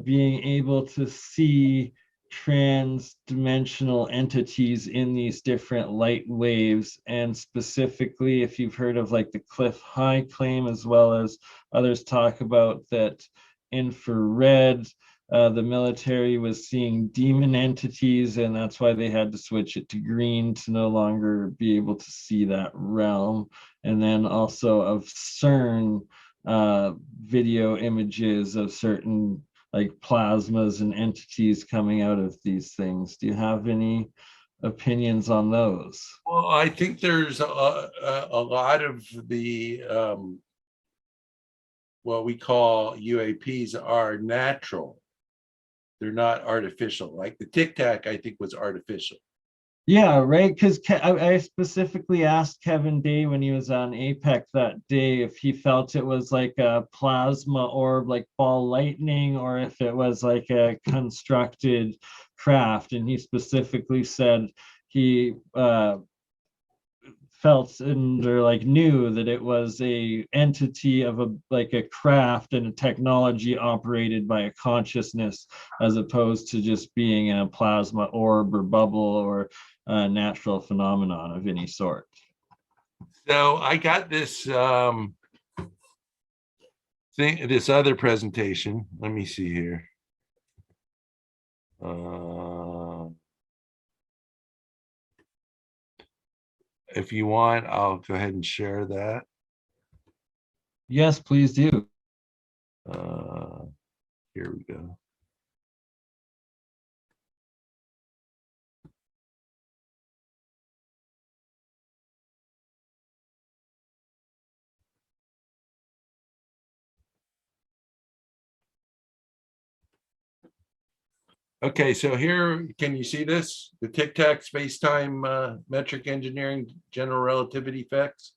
being able to see trans-dimensional entities in these different light waves, and specifically if you've heard of like the Cliff High claim, as well as others talk about that infrared, the military was seeing demon entities, and that's why they had to switch it to green to no longer be able to see that realm. And then also of CERN video images of certain like plasmas and entities coming out of these things. Do you have any opinions on those? Well, I think there's a lot of the what we call UAPs are natural. They're not artificial. Like the tic-tac, I think, was artificial. Yeah, right. Because I specifically asked Kevin Day when he was on APEC that day if he felt it was like a plasma orb, like ball lightning, or if it was like a constructed craft. And he specifically said he felt felt and or like knew that it was a entity of a craft and a technology operated by a consciousnness, as opposed to just being a plasma orb or bubble or a natural phenomenon of any sort. So I got this this other presentation. Let me see here. If you want, I'll go ahead and share that. Yes, please do. Here we go. Okay, so here, can you see this? The tic-tac space-time metric engineering general relativity effects.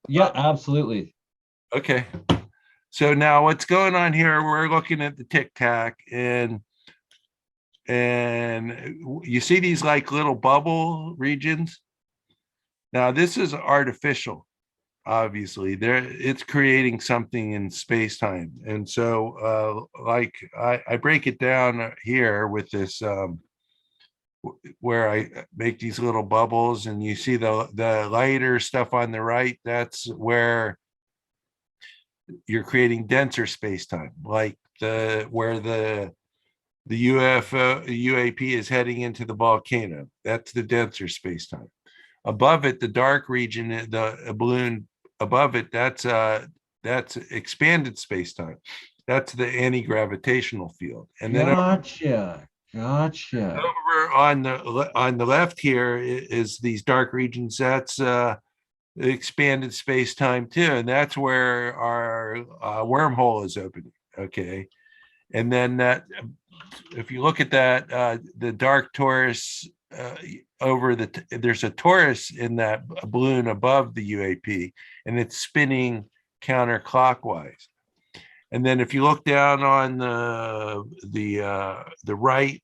Yeah, absolutely. Okay, so now what's going on here? We're looking at the tic-tac, and you see these like little bubble regions. Now this is artificial. Obviously it's creating something in space-time, and so like I break it down here with this where I make these little bubbles, and you see the lighter stuff on the right, that's where you're creating denser space-time, like where the UAP is heading into the volcano. That's the denser space-time. Above it, the dark region, the balloon above it, that's expanded space-time. That's the anti-gravitational field. And then Gotcha. over on the left here is these dark regions. That's expanded space-time too, and that's where our wormhole is opening. Okay, and then that, if you look at that, the dark torus over there's a torus in that balloon above the UAP, and it's spinning counterclockwise. And then if you look down on the right,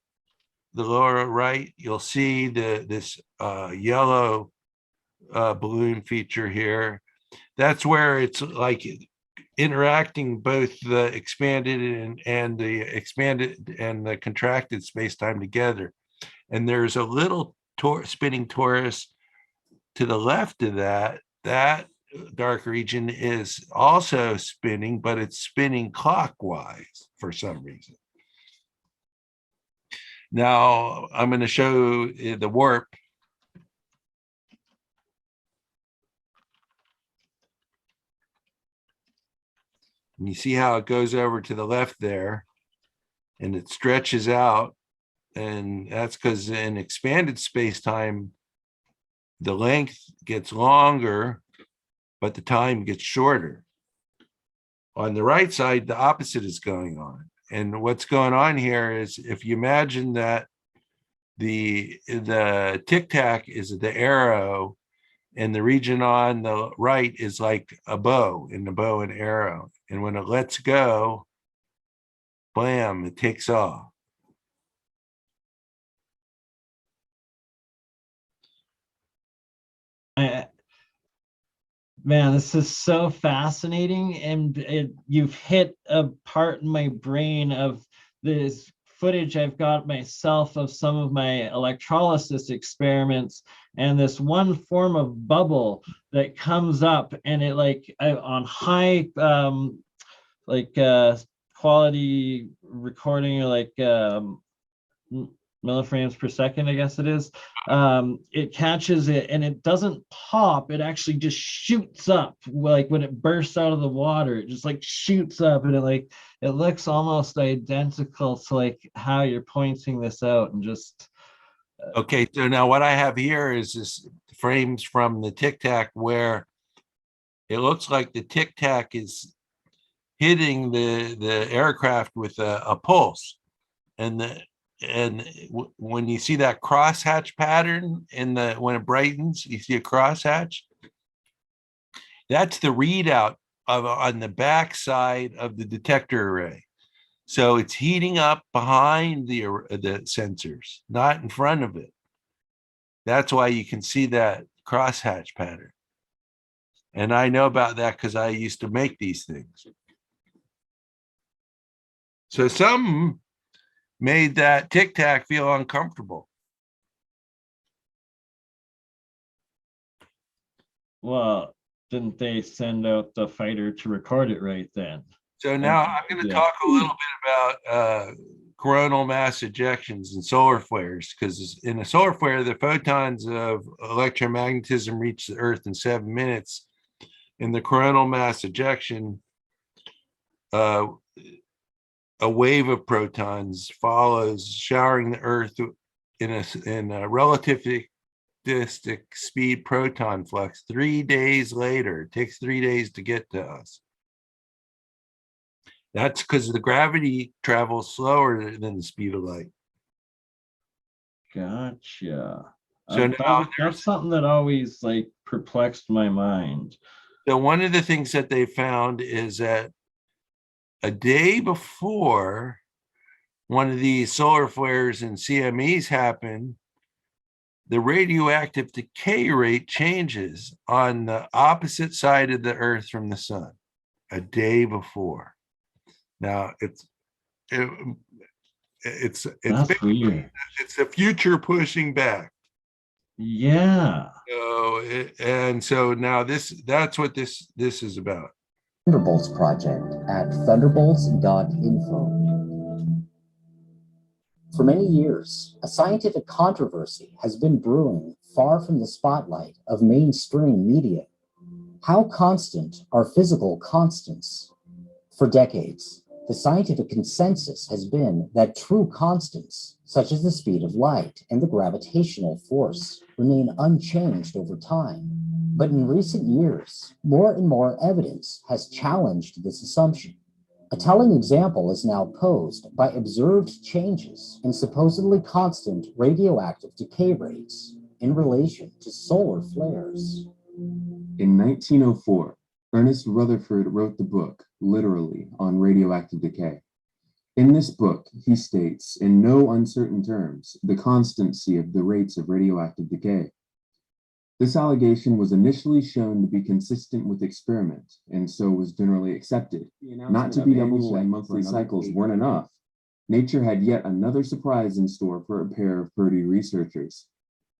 the lower right, you'll see this yellow balloon feature here. That's where it's like interacting both the expanded and the expanded and the contracted space-time together. And there's a little spinning torus to the left of that. That dark region is also spinning, but it's spinning clockwise for some reason. Now I'm going to show the warp. And you see how it goes over to the left there, and it stretches out. And that's because in expanded space-time, the length gets longer, but the time gets shorter. On the right side, the opposite is going on. And what's going on here is, if you imagine that the tic-tac is the arrow, and the region on the right is like a bow, in the bow and arrow. And when it lets go, blam, it takes off. Man, this is so fascinating, and you've hit a part in my brain of this footage I've got myself of some of my electrolysis experiments, and this one form of bubble that comes up, and it on high quality recording, or milliframes per second, I guess it is. It catches it, and it doesn't pop. It actually just shoots up. Like when it bursts out of the water, it just shoots up, and it looks almost identical to how you're pointing this out, and just. Okay, so now what I have here is this frames from the tic-tac where it looks like the tic-tac is hitting the aircraft with a pulse, and when you see that crosshatch pattern when it brightens, you see a crosshatch. That's the readout on the back side of the detector array. So it's heating up behind the sensors, not in front of it. That's why you can see that crosshatch pattern. And I know about that because I used to make these things. So some made that tic-tac feel uncomfortable. Well, didn't they send out the fighter to record it right then? So now I'm going to talk a little bit about coronal mass ejections and solar flares, because in a solar flare, the photons of electromagnetism reach the Earth in 7 minutes. In the coronal mass ejection, a wave of protons follows, showering the Earth in a relativistic speed proton flux 3 days later. It takes 3 days to get to us. That's because the gravity travels slower than the speed of light. Gotcha. So now That's something that always like perplexed my mind. So one of the things that they found is that a day before one of these solar flares and CMEs happen, the radioactive decay rate changes on the opposite side of the Earth from the sun a day before. Now it's That's weird. It's the future pushing back. Yeah. So now that's what this is about. Thunderbolts project at thunderbolts.info. For many years, a scientific controversy has been brewing far from the spotlight of mainstream media. How constant are physical constants? For decades, the scientific consensus has been that true constants, such as the speed of light and the gravitational force, remain unchanged over time. But in recent years, more and more evidence has challenged this assumption. A telling example is now posed by observed changes in supposedly constant radioactive decay rates in relation to solar flares. In 1904, Ernest Rutherford wrote the book, literally, on radioactive decay. In this book, he states, in no uncertain terms, the constancy of the rates of radioactive decay. This allegation was initially shown to be consistent with experiment, and so was generally accepted. Not to be double-checked, and monthly cycles weren't enough. Nature had yet another surprise in store for a pair of Purdue researchers.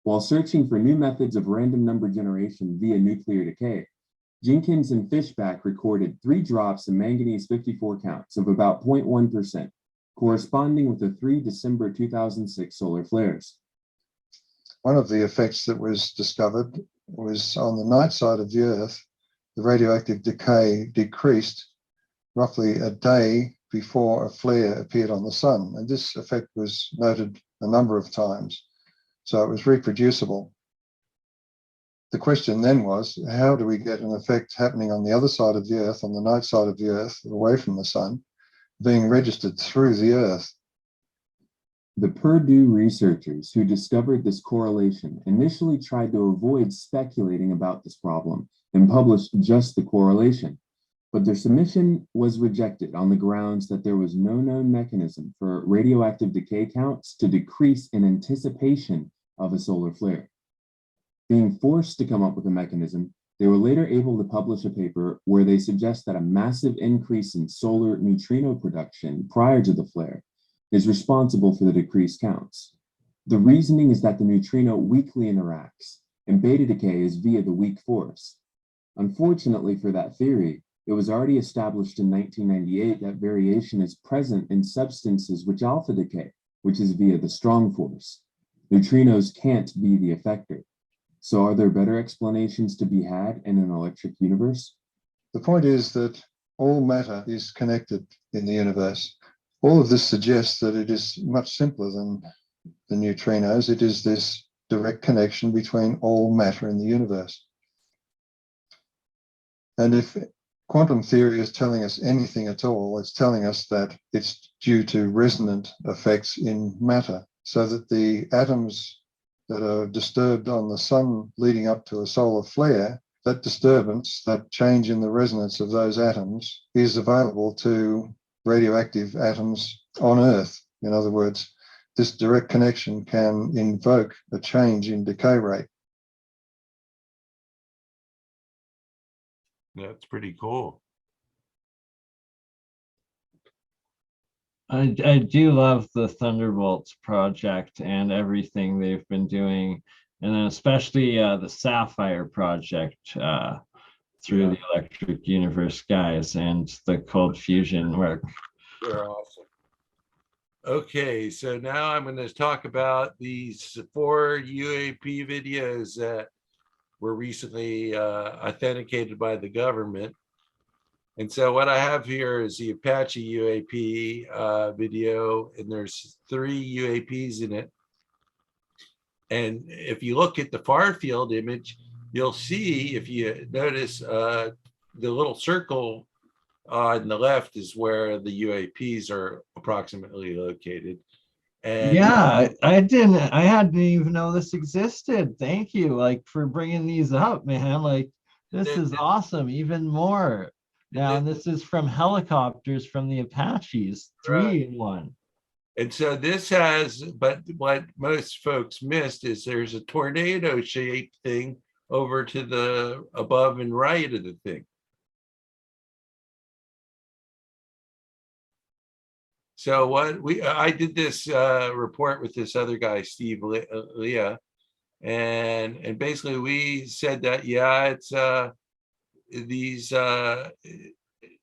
While searching for new methods of random number generation via nuclear decay, Jenkins and Fishback recorded 3 drops in manganese 54 counts of about 0.1%, corresponding with the 3 December 2006 solar flares. One of the effects that was discovered was on the night side of the Earth, the radioactive decay decreased roughly a day before a flare appeared on the sun. And this effect was noted a number of times, so it was reproducible. The question then was, how do we get an effect happening on the other side of the Earth, on the night side of the Earth, away from the sun, being registered through the Earth? The Purdue researchers who discovered this correlation initially tried to avoid speculating about this problem and published just the correlation, but their submission was rejected on the grounds that there was no known mechanism for radioactive decay counts to decrease in anticipation of a solar flare. Being forced to come up with a mechanism, they were later able to publish a paper where they suggest that a massive increase in solar neutrino production prior to the flare is responsible for the decreased counts. The reasoning is that the neutrino weakly interacts, and beta decay is via the weak force. Unfortunately for that theory, it was already established in 1998 that variation is present in substances which alpha decay, which is via the strong force. Neutrinos can't be the effector. So are there better explanations to be had in an electric universe? The point is that all matter is connected in the universe. All of this suggests that it is much simpler than the neutrinos. It is this direct connection between all matter in the universe. And if quantum theory is telling us anything at all, it's telling us that it's due to resonant effects in matter, so that the atoms that are disturbed on the sun leading up to a solar flare, that disturbance, that change in the resonance of those atoms is available to radioactive atoms on Earth. In other words, this direct connection can invoke a change in decay rate. That's pretty cool. I do love the Thunderbolts project and everything they've been doing, and then especially the Sapphire project through the Electric Universe guys and the cold fusion work. They're awesome. Okay, so now I'm going to talk about these 4 UAP videos that were recently authenticated by the government. And so what I have here is the Apache UAP video, and there's 3 UAPs in it. And if you look at the far field image, you'll see, if you notice, the little circle on the left is where the UAPs are approximately located. And yeah, I hadn't even know this existed. Thank you, like, for bringing these up, man. Like, this is awesome, even more. Now, and this is from helicopters from the Apaches, 3 in 1. And so this has, but what most folks missed is there's a tornado shaped thing over to the above and right of the thing. So what I did this report with this other guy, Steve Leah, and basically we said that, yeah, it's these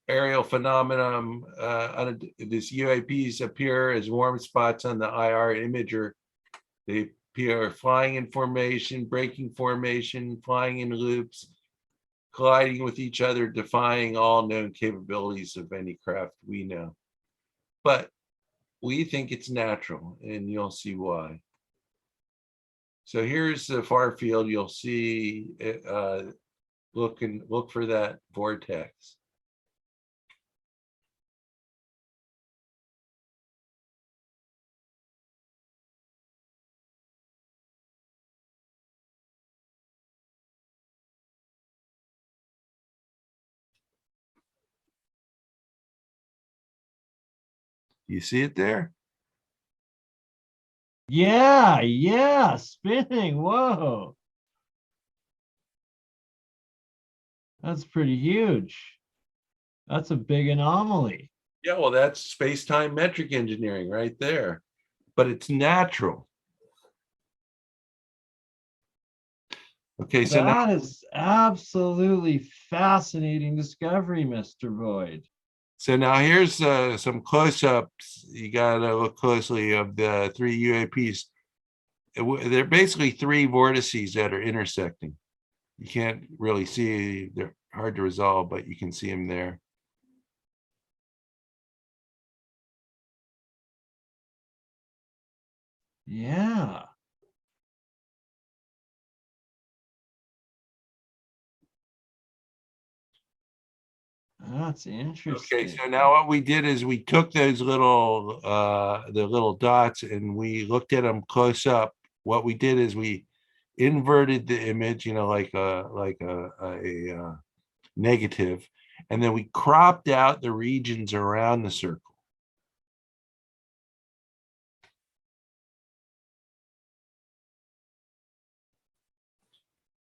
aerial phenomenon, this UAPs appear as warm spots on the IR imager. They appear flying in formation, breaking formation, flying in loops, colliding with each other, defying all known capabilities of any craft we know. But we think it's natural, and you'll see why. So here's the far field. You'll see, look for that vortex. You see it there? Yeah, spinning. Whoa. That's pretty huge. That's a big anomaly. Yeah, well, that's space-time metric engineering right there. But it's natural. Okay, so that is absolutely fascinating discovery, Mr. Boyd. So now here's some close-ups. You gotta look closely of the 3 UAPs. They're basically 3 vortices that are intersecting. You can't really see, they're hard to resolve, but you can see them there. Yeah. That's interesting. Okay, so now what we did is we took those little the little dots and we looked at them close up. What we did is we inverted the image, you know, like a negative, and then we cropped out the regions around the circle.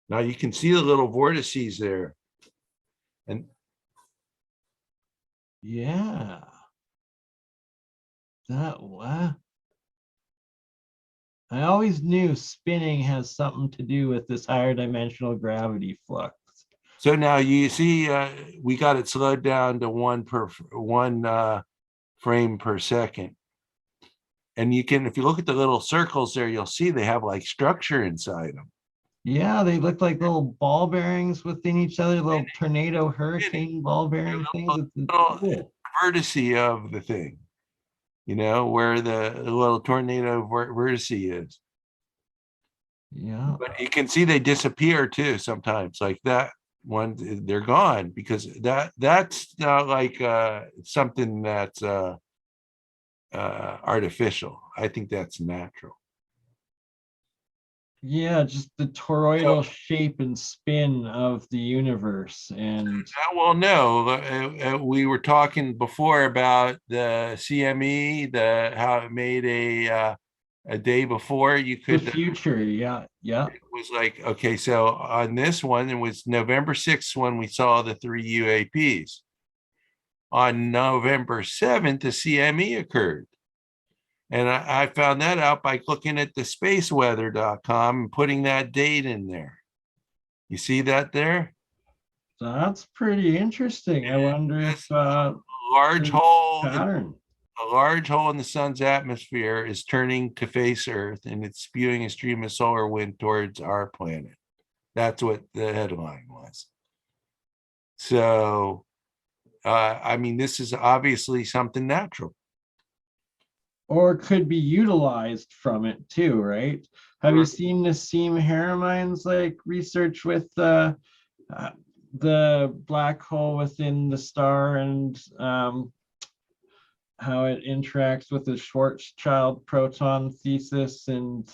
Now you can see the little vortices there. And yeah. Wow. I always knew spinning has something to do with this higher dimensional gravity flux. So now you see, we got it slowed down to one frame per second. And you can, if you look at the little circles there, you'll see they have like structure inside them. Yeah, they look like little ball bearings within each other, little tornado hurricane ball bearing things. Little vertice of the thing, you know, where the little tornado vertice is. Yeah. But you can see they disappear too sometimes, like that one, they're gone because that's not like something that's artificial. I think that's natural. Yeah, just the toroidal shape and spin of the universe. And Well, no, we were talking before about the CME, the how it made a day before you the could. future, yeah, yeah. It was like, okay, so on this one, it was November 6th when we saw the 3 UAPs. On November 7th, the CME occurred. And I found that out by looking at the spaceweather.com and putting that date in there. You see that there? That's pretty interesting. I wonder if Large there's hole, a pattern. a large hole in the sun's atmosphere is turning to face Earth and it's spewing a stream of solar wind towards our planet. That's what the headline was. So, I mean, this is obviously something natural. Or could be utilized from it too, right? Have you seen Nassim Haramein's like research with the black hole within the star and how it interacts with the Schwarzschild proton thesis, and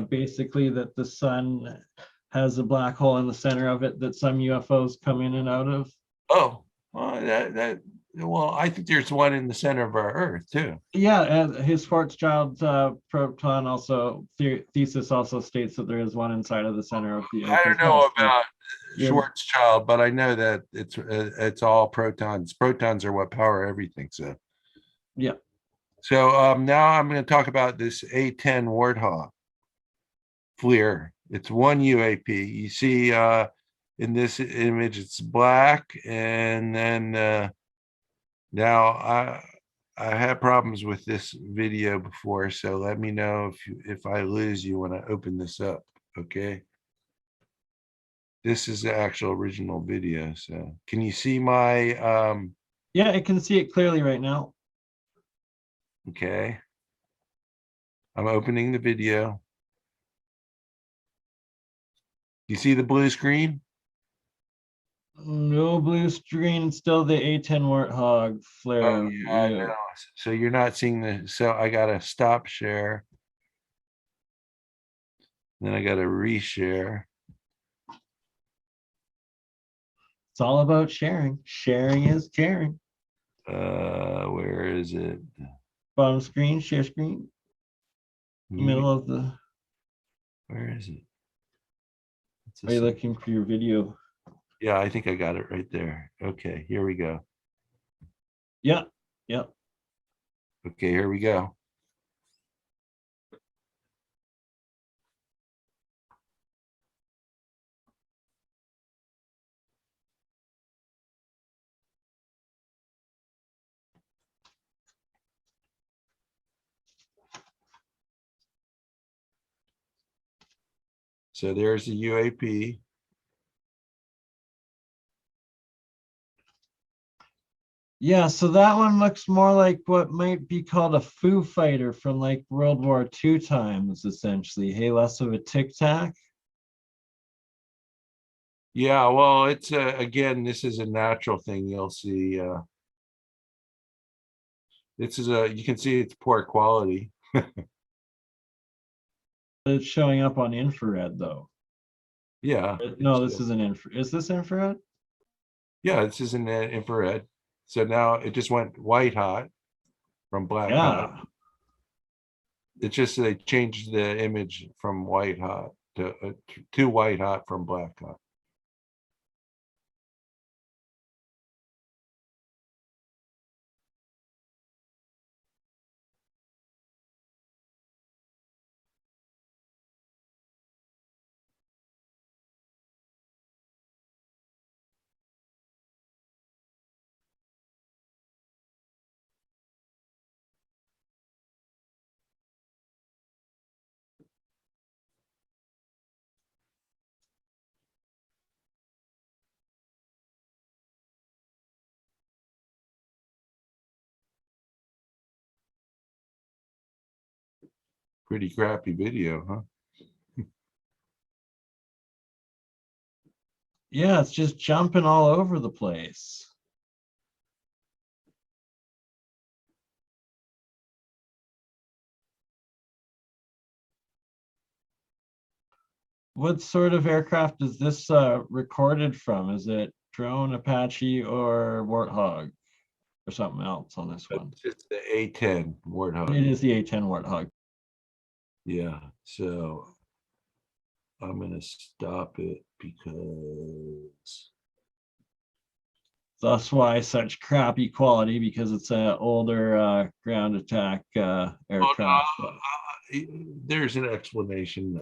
basically that the sun has a black hole in the center of it that some UFOs come in and out of? Oh, well, well, I think there's one in the center of our Earth too. Yeah, his Schwarzschild proton also thesis also states that there is one inside of the center of the Earth. I don't know about Schwarzschild, but I know that it's all protons. Protons are what power everything. So yeah. So now I'm going to talk about this A10 Warthog FLIR. It's one UAP. You see in this image, it's black, and then now I had problems with this video before, so let me know if I lose you when I open this up. Okay. This is the actual original video. So can you see my yeah, I can see it clearly right now. Okay. I'm opening the video. You see the blue screen? No blue screen, still the A10 Warthog flare. Oh, yeah, no. So you're not seeing the, so I got to stop share. Then I got to reshare. It's all about sharing. Sharing is caring. Where is it? Bottom screen, share screen. Middle of the. Where is it? Are you looking for your video? Yeah, I think I got it right there. Okay, here we go. Yeah, yeah. Okay, here we go. So there's the UAP. Yeah, so that one looks more like what might be called a Foo Fighter from like World War II times, essentially. Hey, less of a tic-tac. Yeah, well, it's again, this is a natural thing. You'll see. This is you can see it's poor quality. It's showing up on infrared though. Yeah. No, this isn't infrared. Is this infrared? Yeah, this is an infrared. So now it just went white hot from black hot. It's just they changed the image from white hot to white hot from black hot. Pretty crappy video, huh? Yeah, it's just jumping all over the place. what sort of aircraft is this recorded from? Is it drone, Apache, or Warthog, or something else on this one? It's the A-10 Warthog. It is the A-10 Warthog. Yeah, so I'm gonna stop it because That's why such crappy quality, because it's an older ground attack aircraft. there's an explanation.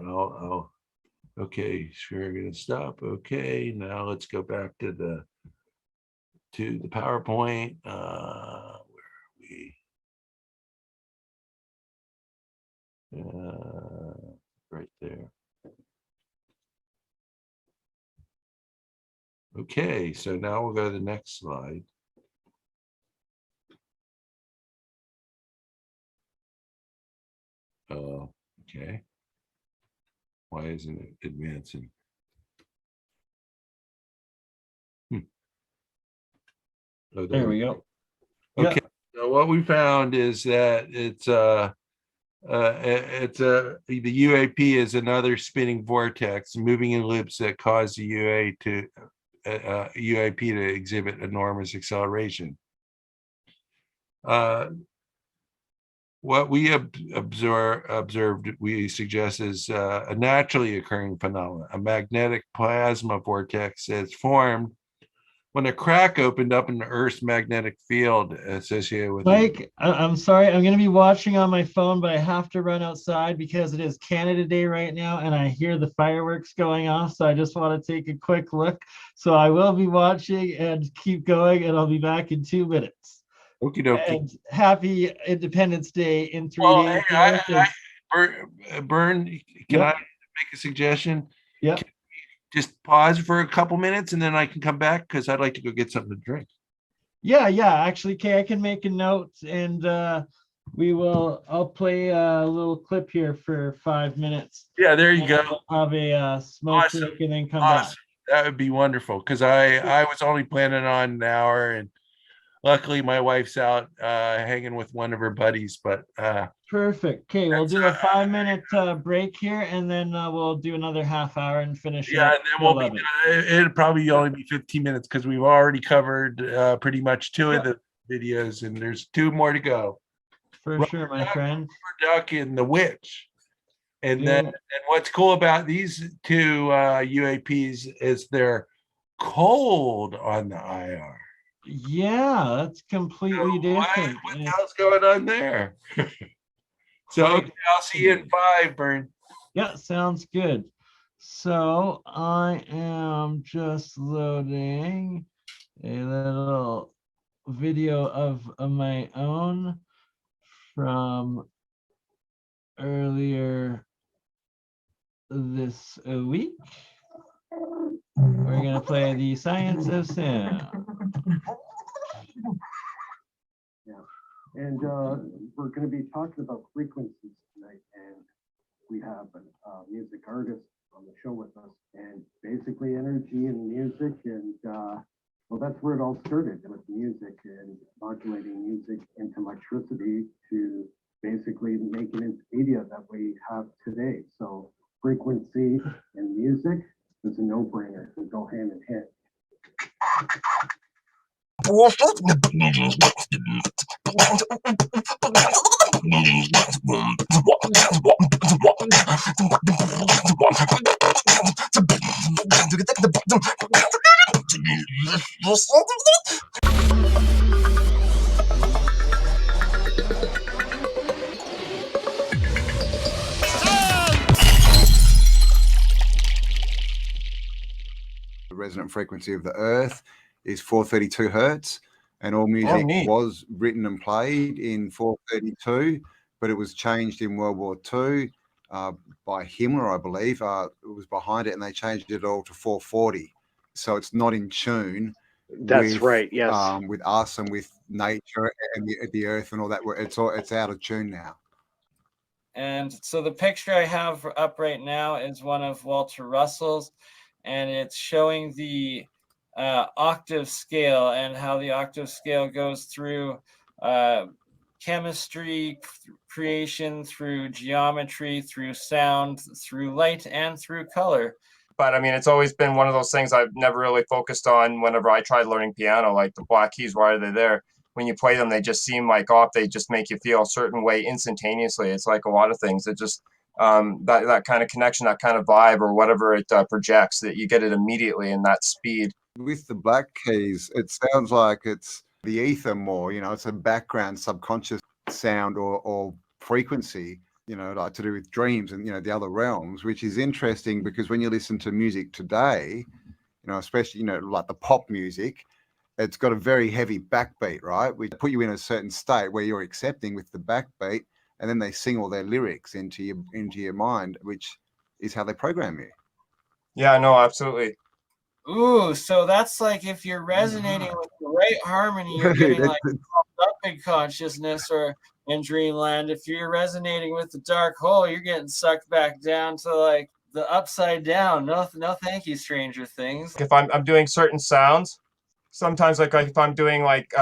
Okay, sure, I'm gonna stop. Okay, now let's go back to the PowerPoint. Where are we? Right there. Okay, so now we'll go to the next slide. Okay. Why isn't it advancing? Oh, There we go. Okay. Yeah. So what we found is that the UAP is another spinning vortex moving in loops that cause the UAP to exhibit enormous acceleration. What we observed, we suggest, is a naturally occurring phenomenon, a magnetic plasma vortex that's formed when a crack opened up in the Earth's magnetic field associated with Mike, I'm sorry, I'm going to be watching on my phone, but I have to run outside because it is Canada Day right now and I hear the fireworks going off. So I just want to take a quick look. So I will be watching and keep going, and I'll be back in 2 minutes. Okie dokie. And happy Independence Day in 3 Well, days. hey, Byrd, can I make a suggestion? Yeah. Just pause for a couple minutes and then I can come back because I'd like to go get something to drink. Yeah, actually, Kay, I can make a note, and I'll play a little clip here for 5 minutes. Yeah, there you go. We'll have a smoke break and then come back. That would be wonderful because I was only planning on an hour, and luckily my wife's out hanging with one of her buddies. But perfect. Okay, we'll do a 5-minute break here, and then we'll do another half hour and finish. Yeah, and then it'll probably only be 15 minutes because we've already covered pretty much 2 of the videos, and there's 2 more to go. For sure, my friend. Duck and the Witch. And what's cool about these 2 UAPs is they're cold on the IR. Yeah, that's completely different. What the hell's going on there? So okay, I'll see you in 5, Byrd. Yeah, sounds good. So I am just loading a little video of my own from earlier this week. We're gonna play the Science of Sound. And we're going to be talking about frequencies tonight, and we have a music artist on the show with us, and basically energy and music, and well, that's where it all started, with music and modulating music into electricity to basically making it media that we have today. So frequency and music is a no-brainer, they go hand in hand. The resonant frequency of the Earth is 432 hertz, and all music was written and played in 432, but it was changed in World War II by Himmler, I believe. It was behind it, and they changed it all to 440. So it's not in tune. That's with, right. Yes. With us and with nature and the Earth and all that. It's out of tune now. And so the picture I have up right now is one of Walter Russell's, and it's showing the octave scale and how the octave scale goes through chemistry creation, through geometry, through sound, through light, and through color. But I mean, it's always been one of those things I've never really focused on whenever I tried learning piano, like the black keys, why are they there? When you play them, they just seem like off. They just make you feel a certain way instantaneously. It's like a lot of things. It just, that kind of connection, that kind of vibe or whatever it projects, that you get it immediately in that speed. With the black keys, it sounds like it's the ether more, you know, it's a background subconscious sound or frequency, you know, like to do with dreams and, you know, the other realms, which is interesting because when you listen to music today, you know, especially, you know, like the pop music, it's got a very heavy backbeat, right? We put you in a certain state where you're accepting with the backbeat, and then they sing all their lyrics into your mind, which is how they program you. Yeah, no, absolutely. Ooh, so that's like if you're resonating with the right harmony, you're getting like up in consciousness or in dreamland. If you're resonating with the dark hole, you're getting sucked back down to like the upside down. No, thank you, Stranger Things. If I'm doing certain sounds, sometimes like if I'm doing like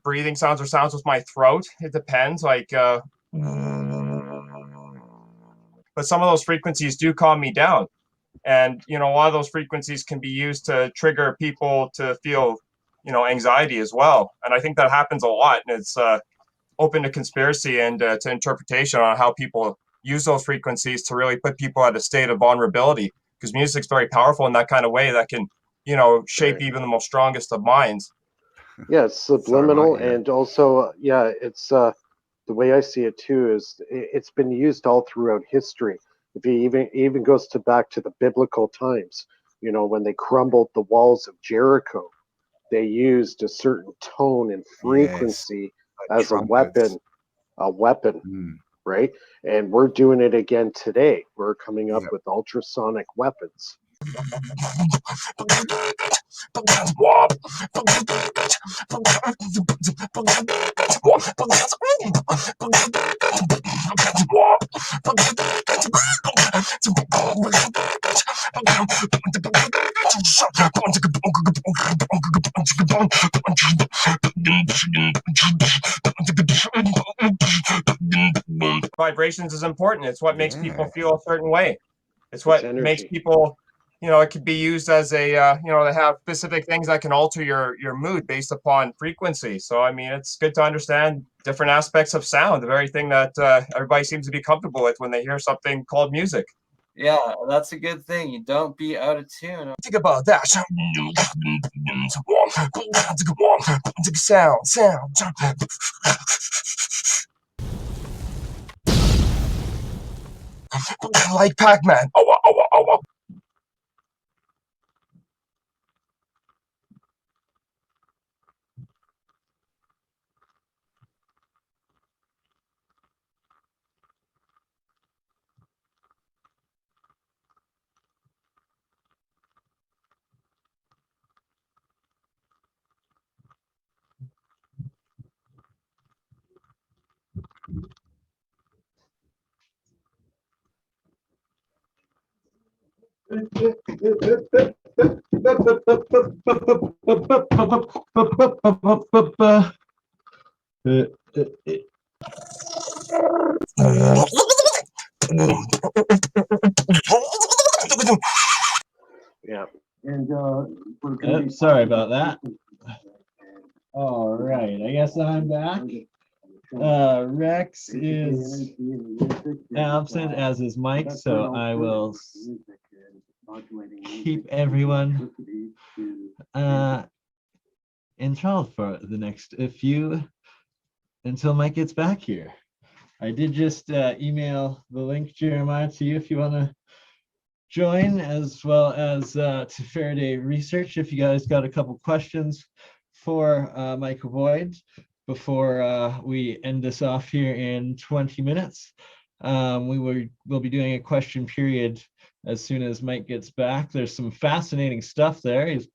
breathing sounds or sounds with my throat, it depends. Like, but some of those frequencies do calm me down. And, you know, a lot of those frequencies can be used to trigger people to feel, you know, anxiety as well. And I think that happens a lot. And it's open to conspiracy and to interpretation on how people use those frequencies to really put people at a state of vulnerability. Because music's very powerful in that kind of way that can, you know, shape even the most strongest of minds. Yeah, it's subliminal. And also, yeah, it's the way I see it too is it's been used all throughout history. If you even goes to back to the biblical times, you know, when they crumbled the walls of Jericho, they used a certain tone and frequency as a weapon, right? And we're doing it again today. We're coming up with ultrasonic weapons. Vibrations is important. It's what makes people feel a certain way. It's what makes people, you know, it could be used as a, you know, they have specific things that can alter your mood based upon frequency. So, I mean, it's good to understand different aspects of sound, the very thing that everybody seems to be comfortable with when they hear something called music. Yeah, that's a good thing. You don't be out of tune. Think about that. Sound. Like Pac-Man. Yeah. And sorry about that. All right, I guess I'm back. Rex is absent, as is Mike, so I will keep everyone enthralled for the next few until Mike gets back here. I did just email the link, Jeremiah, to you if you want to join, as well as to Faraday Research if you guys got a couple questions for Michael Boyd before we end this off here in 20 minutes. We'll be doing a question period as soon as Mike gets back. There's some fascinating stuff there. He's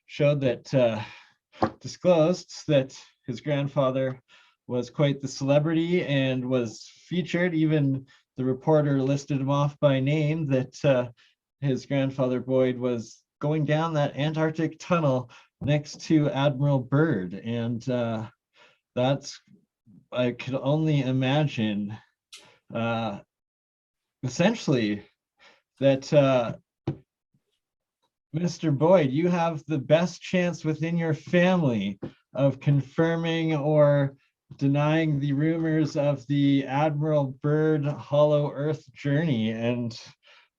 showed that disclosed that his grandfather was quite the celebrity and was featured. Even the reporter listed him off by name, that his grandfather Boyd was going down that Antarctic tunnel next to Admiral Byrd. And that's I could only imagine, essentially, that Mr. Boyd, you have the best chance within your family of confirming or denying the rumors of the Admiral Byrd Hollow Earth journey and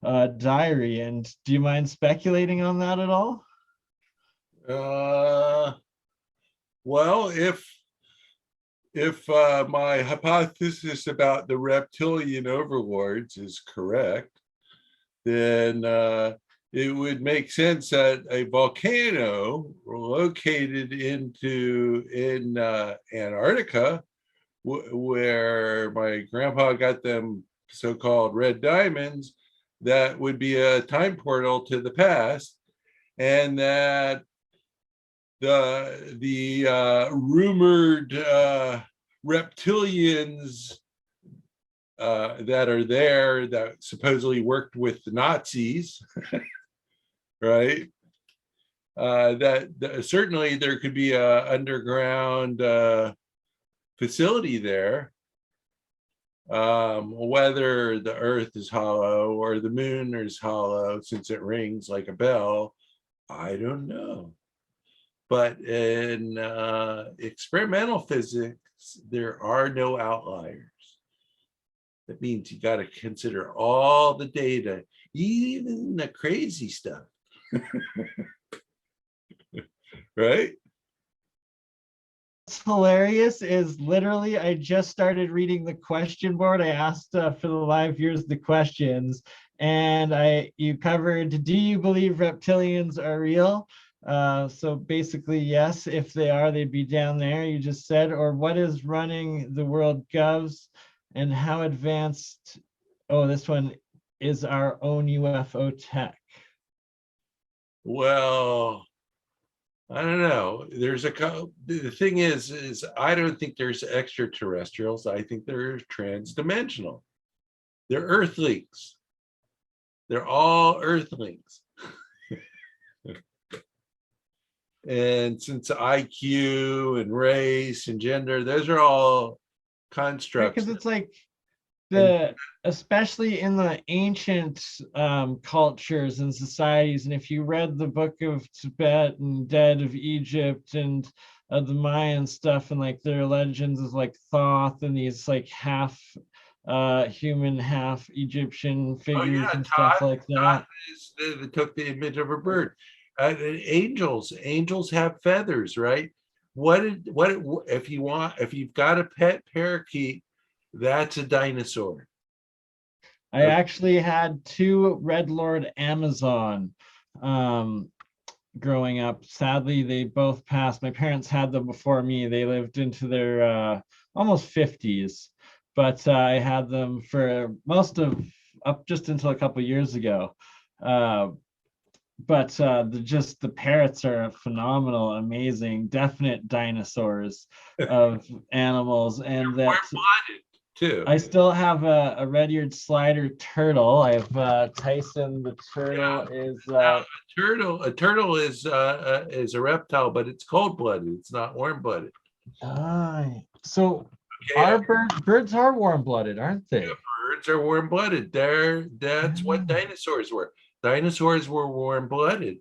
diary. And do you mind speculating on that at all? Well, if my hypothesis about the reptilian overlords is correct, then it would make sense that a volcano located in Antarctica, where my grandpa got them so-called red diamonds, that would be a time portal to the past, and that the rumored reptilians that are there that supposedly worked with the Nazis, right? That certainly there could be a underground facility there. Whether the Earth is hollow or the moon is hollow, since it rings like a bell, I don't know. But in experimental physics, there are no outliers. That means you got to consider all the data, even the crazy stuff. Right? What's hilarious is literally I just started reading the question board. I asked for the live viewers the questions, and you covered, do you believe reptilians are real? So basically, yes, if they are, they'd be down there, you just said. Or what is running the world govs, and how advanced, oh, this one, is our own UFO tech? Well, I don't know. The thing is I don't think there's extraterrestrials. I think they're transdimensional. They're earthlings. They're all earthlings. And since IQ and race and gender, those are all constructs. Because it's like especially in the ancient cultures and societies, and if you read the Book of Tibet and Dead of Egypt and the Mayan stuff, and like their legends is like Thoth and these like half human, half Egyptian figures and stuff like that. They took the image of a bird. Angels have feathers, right? If you've got a pet parakeet, that's a dinosaur. I actually had 2 Red Lord Amazon growing up. Sadly, they both passed. My parents had them before me. They lived into their almost 50s, but I had them for most of up just until a couple years ago. But the parrots are phenomenal, amazing, definite dinosaurs of animals. And that too. I still have a red-eared slider turtle. I have Tyson the turtle. A turtle is a reptile, but it's cold-blooded. It's not warm-blooded. So our birds are warm-blooded, aren't they? Yeah, birds are warm-blooded. That's what dinosaurs were. Dinosaurs were warm-blooded.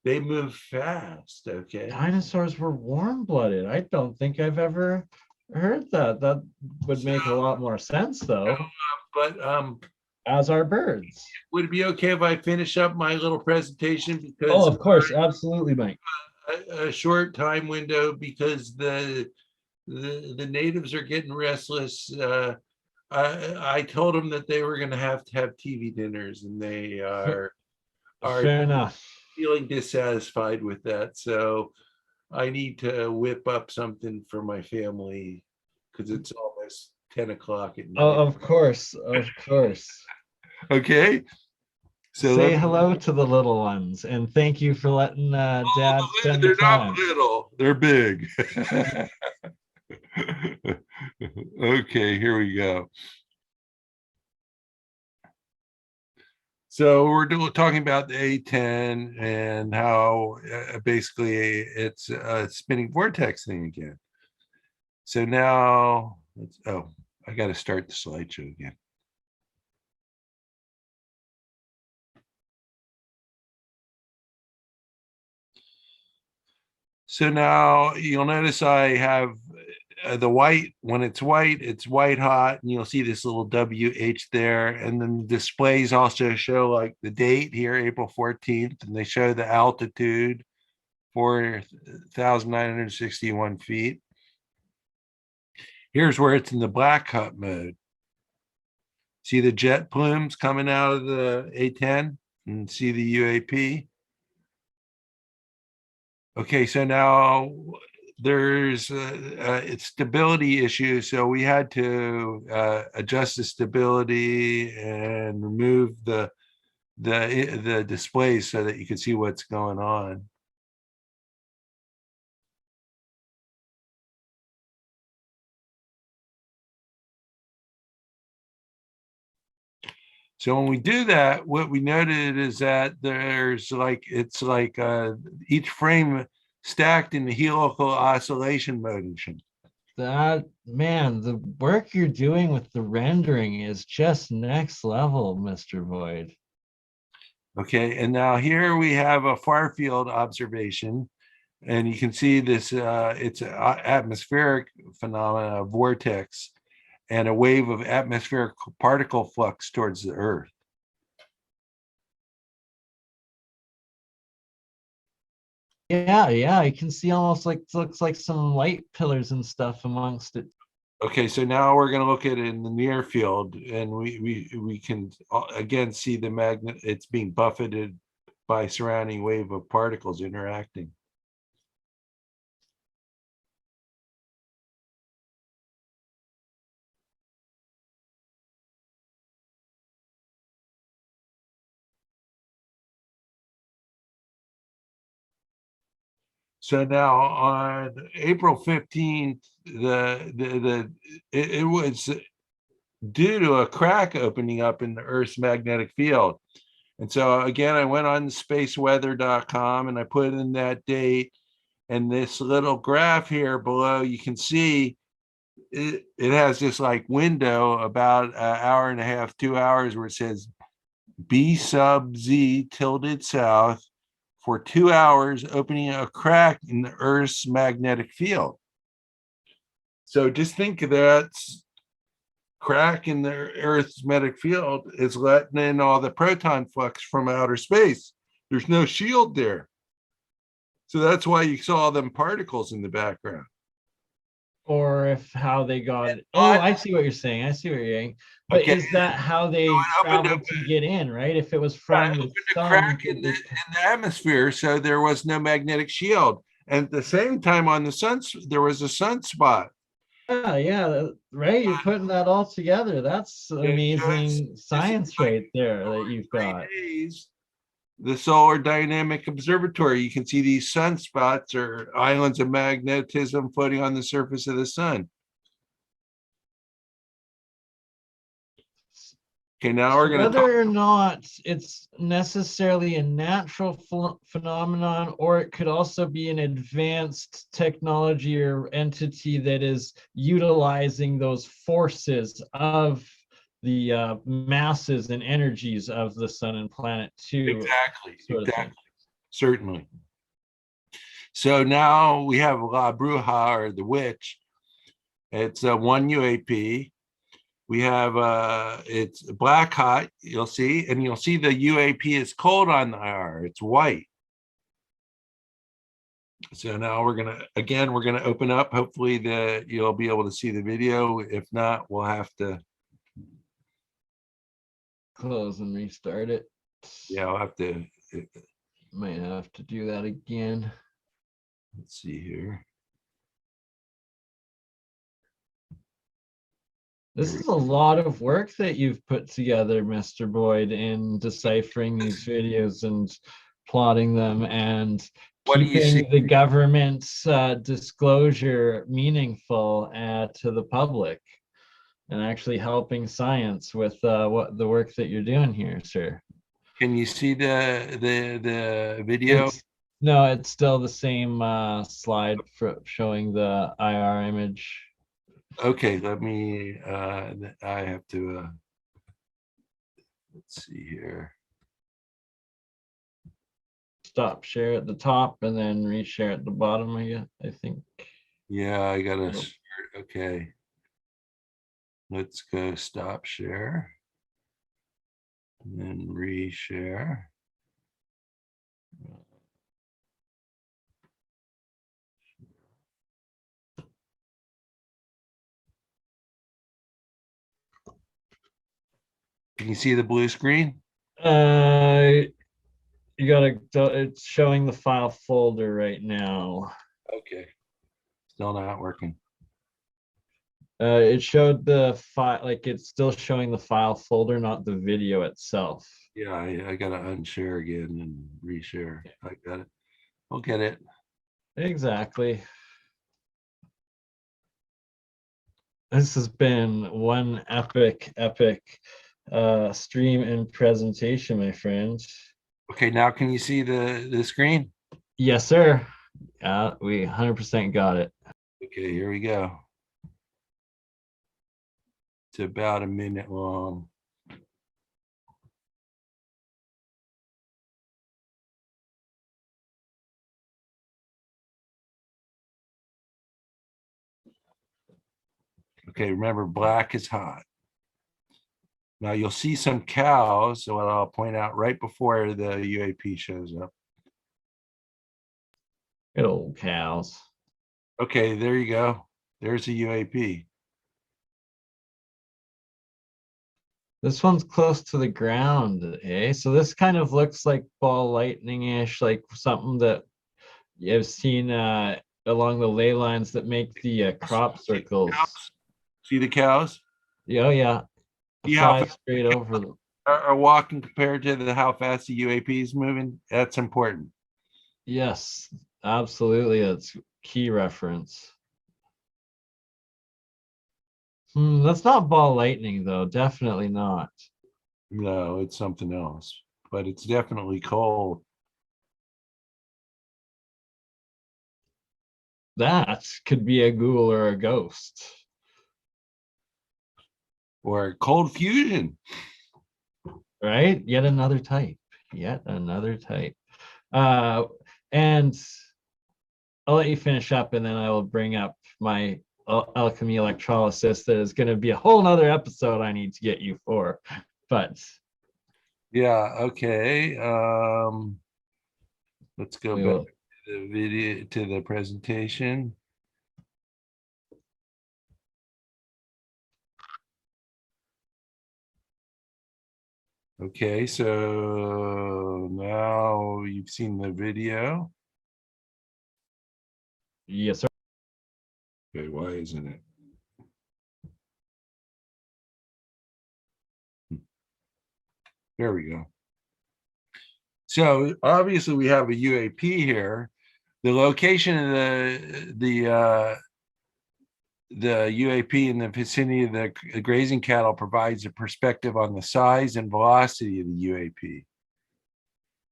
They move fast. Okay. Dinosaurs were warm-blooded. I don't think I've ever heard that. That would make a lot more sense, though. But as are birds. Would it be okay if I finish up my little presentation? Because of course, absolutely, Mike. A short time window, because the natives are getting restless. I told them that they were going to have TV dinners, and they are fair enough, feeling dissatisfied with that. So I need to whip up something for my family, because it's almost 10 o'clock at night. Oh, of course. Okay. So say hello to the little ones, and thank you for letting Dad spend the time. They're not little, they're big. Okay, here we go. So we're talking about the A10 and how basically it's a spinning vortex thing again. So now, I got to start the slideshow again. So now you'll notice I have the white. When it's white hot, and you'll see this little WH there. And then the displays also show like the date here, April 14th, and they show the altitude, 4,961 feet. Here's where it's in the black hut mode. See the jet plumes coming out of the A10 and see the UAP. Okay, so now there's it's stability issue. So we had to adjust the stability and remove the displays so that you can see what's going on. So when we do that, what we noted is that there's like, it's like each frame stacked in the helical oscillation motion. That, man, the work you're doing with the rendering is just next level, Mr. Boyd. Okay, and now here we have a far field observation, and you can see this, it's an atmospheric phenomena, a vortex, and a wave of atmospheric particle flux towards the Earth. Yeah, I can see almost like, looks like some light pillars and stuff amongst it. Okay, so now we're going to look at it in the near field, and we can again see the magnet. It's being buffeted by surrounding wave of particles interacting. So now on April 15th, it was due to a crack opening up in the Earth's magnetic field. And so again, I went on spaceweather.com and I put in that date, and this little graph here below, you can see it has this like window about an hour and a half, 2 hours, where it says B sub Z tilted south for 2 hours, opening a crack in the Earth's magnetic field. So just think of that crack in the Earth's magnetic field is letting in all the proton flux from outer space. There's no shield there. So that's why you saw them particles in the background. Or if how they got it. Oh, I see what you're saying. I see what you're saying. But is that how they traveled to get in, right? If it was from the sun, crack in the atmosphere, so there was no magnetic shield. And at the same time on the sun, there was a sunspot. Yeah, right. You're putting that all together. That's amazing science right there that you've got. The Solar Dynamic Observatory, you can see these sunspots or islands of magnetism floating on the surface of the sun. Okay, now we're going to whether or not it's necessarily a natural phenomenon, or it could also be an advanced technology or entity that is utilizing those forces of the masses and energies of the sun and planet too. Exactly. Certainly. So now we have La Bruja, or the witch. It's one UAP. We have it's black hot, you'll see, and you'll see the UAP is cold on the IR. It's white. So now we're gonna open up. Hopefully you'll be able to see the video. If not, we'll have to close and restart it. Yeah, I'll have to. Might have to do that again. Let's see here. This is a lot of work that you've put together, Mr. Boyd, in deciphering these videos and plotting them and keeping the government's disclosure meaningful to the public, and actually helping science with what the work that you're doing here, sir. Can you see the video? No, it's still the same slide for showing the IR image. Okay, let me, I have to, let's see here. Stop share at the top and then reshare at the bottom, I think. Yeah, I gotta, okay. Let's go stop share. And then reshare. Can you see the blue screen? You gotta, it's showing the file folder right now. Okay. Still not working. It showed the file, like it's still showing the file folder, not the video itself. Yeah, I gotta unshare again and reshare. I got it. I'll get it. Exactly. This has been one epic stream and presentation, my friends. Okay, now can you see the screen? Yes, sir. We 100% got it. Okay, here we go. It's about a minute long. Okay, remember, black is hot. Now you'll see some cows, so I'll point out right before the UAP shows up. Good old cows. Okay, there you go. There's a UAP. This one's close to the ground, eh? So this kind of looks like ball lightning-ish, like something that you've seen along the ley lines that make the crop circles. See the cows? Yeah, yeah. Fly straight over them. Are walking compared to how fast the UAP is moving. That's important. Yes, absolutely. That's key reference. That's not ball lightning, though. Definitely not. No, it's something else, but it's definitely cold. That could be a ghoul or a ghost. Or cold fusion. Right? Yet another type. Yet another type. And I'll let you finish up, and then I will bring up my alchemy electrolysis. That is going to be a whole nother episode I need to get you for. But yeah, okay. Let's go back to the video, to the presentation. Okay, so now you've seen the video. Yes, sir. Okay, why isn't it? There we go. So obviously we have a UAP here. The location of the UAP in the vicinity of the grazing cattle provides a perspective on the size and velocity of the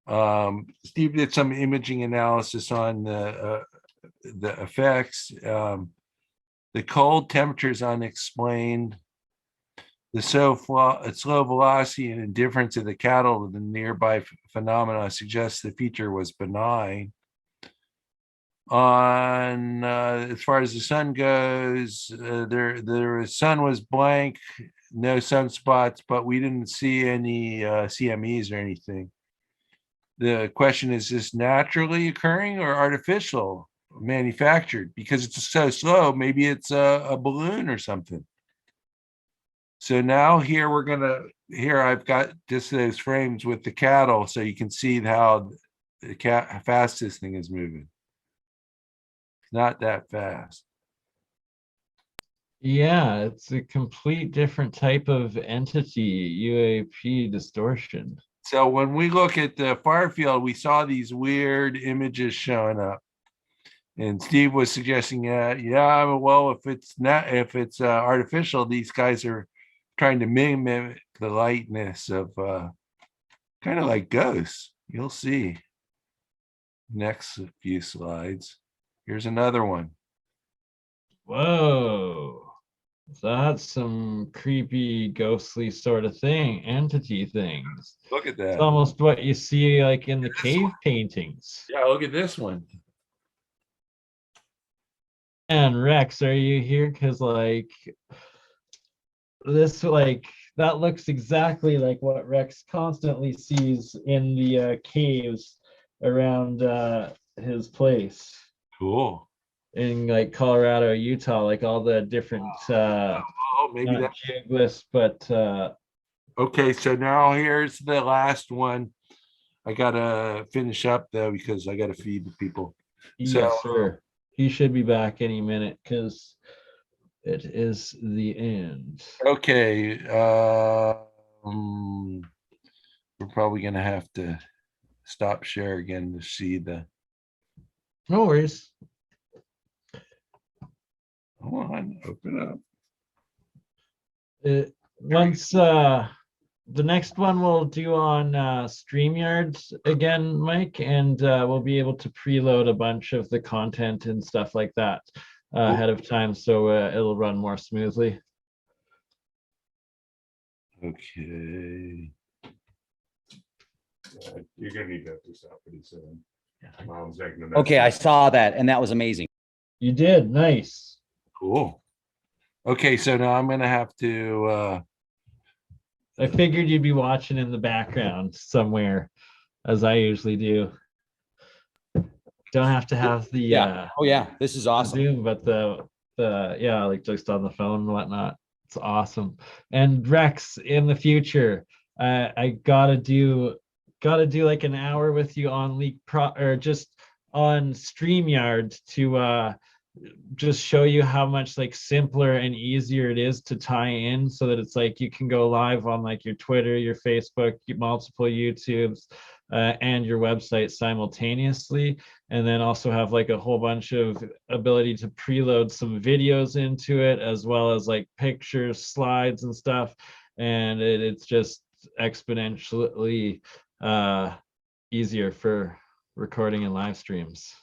UAP. Steve did some imaging analysis on the effects. The cold temperature is unexplained. The slow velocity and indifference of the cattle to the nearby phenomena suggests the feature was benign. On as far as the sun goes, the sun was blank, no sunspots, but we didn't see any CMEs or anything. The question is this naturally occurring or artificial, manufactured? Because it's so slow, maybe it's a balloon or something. So now here I've got just those frames with the cattle, so you can see how fast this thing is moving. It's not that fast. Yeah, it's a complete different type of entity, UAP distortion. So when we look at the far field, we saw these weird images showing up. And Steve was suggesting, yeah, well, if it's artificial, these guys are trying to mimic the lightness of kind of like ghosts. You'll see. Next few slides. Here's another one. Whoa. That's some creepy, ghostly sort of entity things. Look at It's that. almost what you see like in the cave paintings. Yeah, look at this one. And Rex, are you here? Because like this, like that looks exactly like what Rex constantly sees in the caves around his place Cool. in like Colorado, Utah, like all the different maybe not that. geoglyphs, but Okay, so now here's the last one. I gotta finish up though because I gotta feed the people. yes, sir. He should be back any minute because it is the end. Okay. We're probably gonna have to stop share again to see the. No worries. Hold on, open up. Once the next one we'll do on StreamYard again, Mike, and we'll be able to preload a bunch of the content and stuff like that ahead of time, so it'll run more smoothly. Okay. You're gonna need that to stop pretty soon. Mom's making a mess. Okay, I saw that, and that was amazing. You did. Nice. Cool. Okay, so now I'm gonna have to I figured you'd be watching in the background somewhere, as I usually do. Don't have to have the oh yeah, this is awesome. Zoom, but the yeah, like just on the phone and whatnot. It's awesome. And Rex, in the future, I gotta do like an hour with you on Leak Pro or just on StreamYard to just show you how much like simpler and easier it is to tie in, so that it's like you can go live on like your Twitter, your Facebook, multiple YouTubes, and your website simultaneously, and then also have like a whole bunch of ability to preload some videos into it, as well as like pictures, slides and stuff, and it's just exponentially easier for recording and live streams.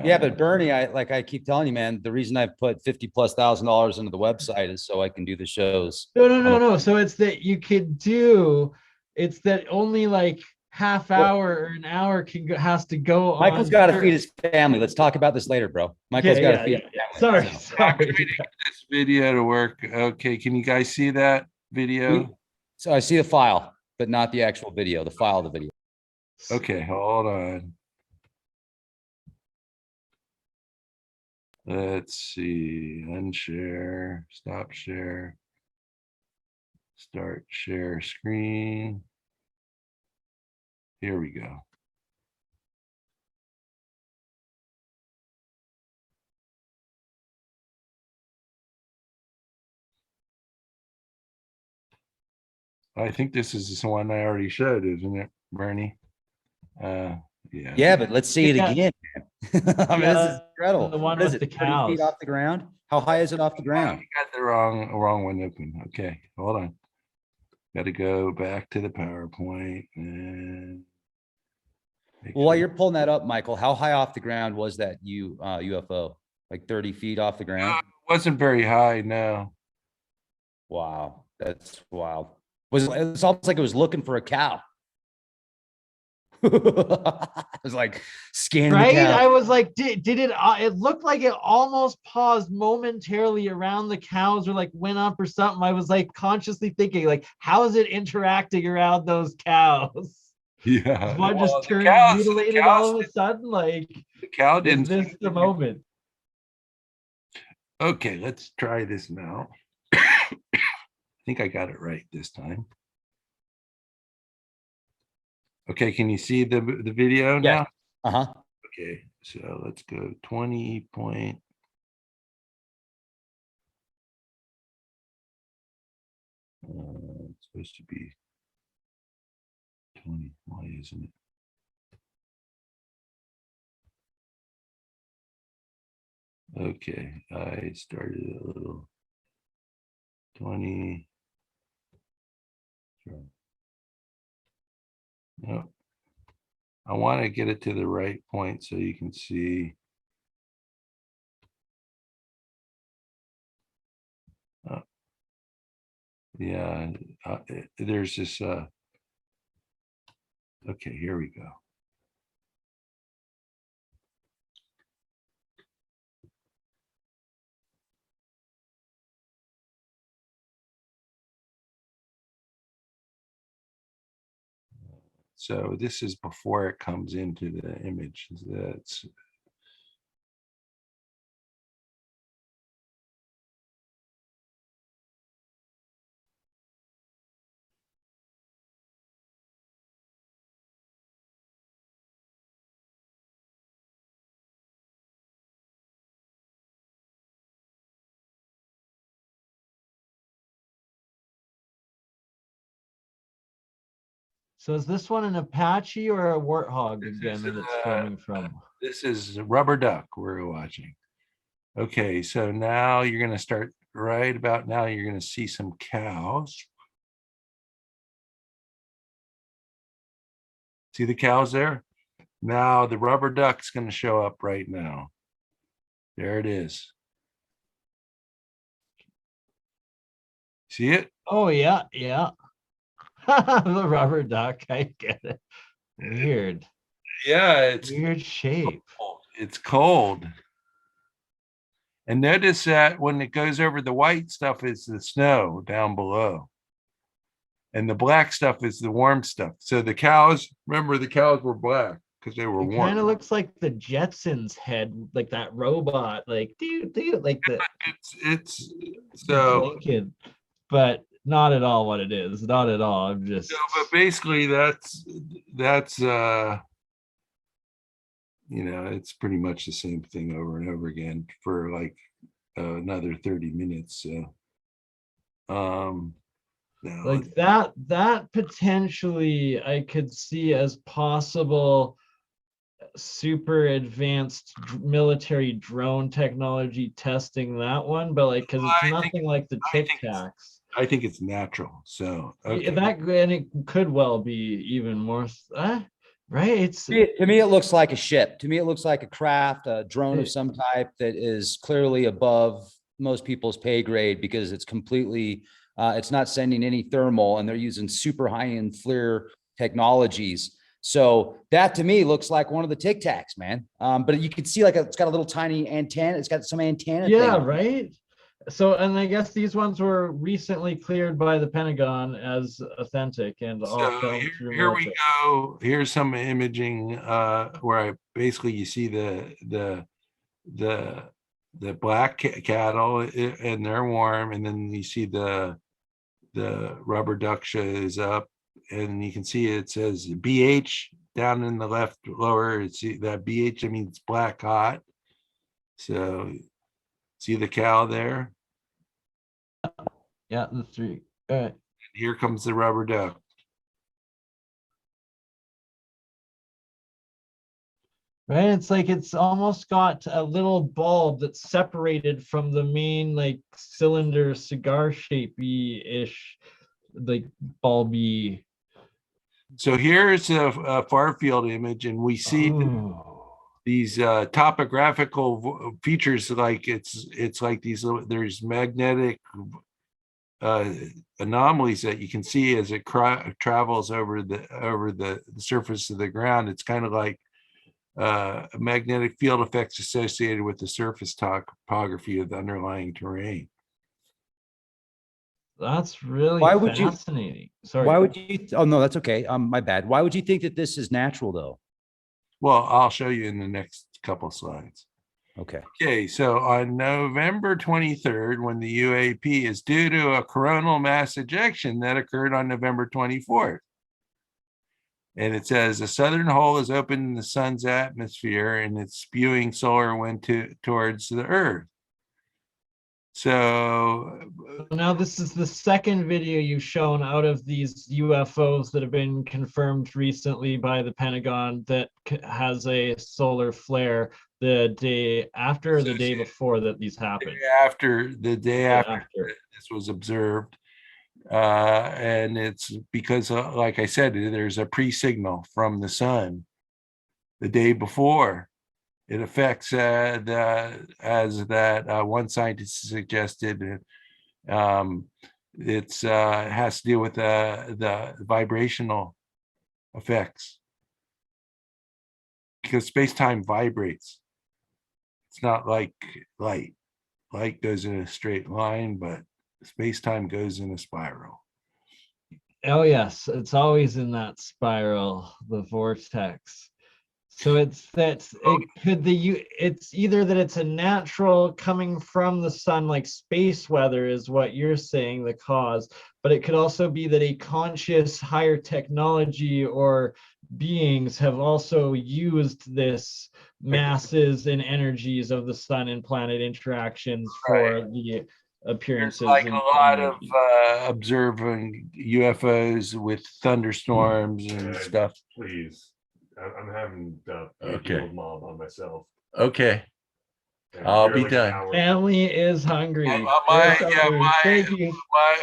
Yeah, but Bernie, I keep telling you, man, the reason I've put $50,000+ into the website is so I can do the shows. No. So it's that you could do, it's that only like half hour or an hour has to go. Michael's got to feed his family. Let's talk about this later, bro. Michael's got to feed his family. Sorry. This video to work. Okay, can you guys see that video? So I see the file, but not the actual video, the file of the video. Okay, hold on. Let's see, unshare, stop share, start share screen. Here we go. I think this is the one I already showed, isn't it, Bernie? Yeah. Yeah, but let's see it again. I mean, this is incredible. The one What is with it, the 30 cows. feet off the ground? How high is it off the ground? You got the wrong one open. Okay, hold on. Got to go back to the PowerPoint and. Well, while you're pulling that up, Michael, how high off the ground was that UFO? Like 30 feet off the ground? It wasn't very high, no. Wow, that's wild. It's almost like it was looking for a cow. It was like scanning right. the cow. I was like, did it? It looked like it almost paused momentarily around the cows, or like went up or something. I was like consciously thinking, like, how is it interacting around those cows? Yeah. One Well, just turned the mutilated all of a sudden. Like the cow is didn't. this the moment? Okay, let's try this now. I think I got it right this time. Okay, can you see the video now? Uh-huh. Okay, so let's go 20 point. It's supposed to be 20. Why isn't it? Okay, I started a little 20. No, I want to get it to the right point so you can see. Yeah, there's this. Okay, here we go. So this is before it comes into the image. That's So is this one an Apache or a Warthog again that it's filming from? This is Rubber Duck we're watching. Okay, so now you're going to start right about now. You're going to see some cows. See the cows there? Now the rubber duck's going to show up right now. There it is. See it? Oh yeah, yeah. The rubber duck, I get it. Weird. Yeah, it's weird shape. It's cold. And notice that when it goes over the white stuff is the snow down below. And the black stuff is the warm stuff. So the cows, remember the cows were black because they were It warm. kind of looks like the Jetsons head, like that robot, like like the it's so Lincoln, but not at all what it is. Not at all. I'm just but basically that's you know, it's pretty much the same thing over and over again for like another 30 minutes. So no, like that potentially I could see as possible super advanced military drone technology testing that one, but like because it's nothing like the tic-tacs. I think it's natural. So okay. That and it could well be even more right. It's to me, it looks like a ship. To me, it looks like a craft, a drone of some type that is clearly above most people's pay grade because it's completely, it's not sending any thermal and they're using super high-end FLIR technologies. So that to me looks like one of the tic-tacs, man. But you can see like it's got a little tiny antenna. It's got some antenna. Yeah, thing. right. So, and I guess these ones were recently cleared by the Pentagon as authentic and all filmed through Here military. we go. Here's some imaging where I basically you see the black cattle and they're warm, and then you see the rubber duck shows up, and you can see it says BH down in the left lower. It's that BH. I mean, it's black hot. So see the cow there. Yeah, the three. Here comes the rubber duck. Right, it's like it's almost got a little bulb that's separated from the main like cylinder cigar shapey-ish, like bulby. So here's a far field image, and we see these topographical features like it's like these little, there's magnetic anomalies that you can see as it travels over the surface of the ground. It's kind of like magnetic field effects associated with the surface topography of the underlying terrain. That's really fascinating. Sorry. Why would you? Oh no, that's okay. My bad. Why would you think that this is natural though? Well, I'll show you in the next couple slides. Okay. Okay, so on November 23rd, when the UAP is due to a coronal mass ejection that occurred on November 24th. And it says the southern hole is open in the sun's atmosphere and it's spewing solar wind towards the earth. So now this is the second video you've shown out of these UFOs that have been confirmed recently by the Pentagon that has a solar flare the day after or the day before that these happened. The day after this was observed. And it's because, like I said, there's a pre-signal from the sun the day before. It affects as that one scientist suggested It's it has to do with the vibrational effects, because space-time vibrates. It's not like light. Light goes in a straight line, but space-time goes in a spiral. Oh yes, it's always in that spiral, the vortex. So it's that it's either that it's a natural coming from the sun, like space weather is what you're saying, the cause, but it could also be that a conscious higher technology or beings have also used this masses and energies of the sun and planet interactions for the appearances. Like a lot of energy. observing UFOs with thunderstorms and stuff. Please, I'm having the Okay. mob on myself. Okay. And I'll you're be like done. an hour- Family is hungry. My, Thank you.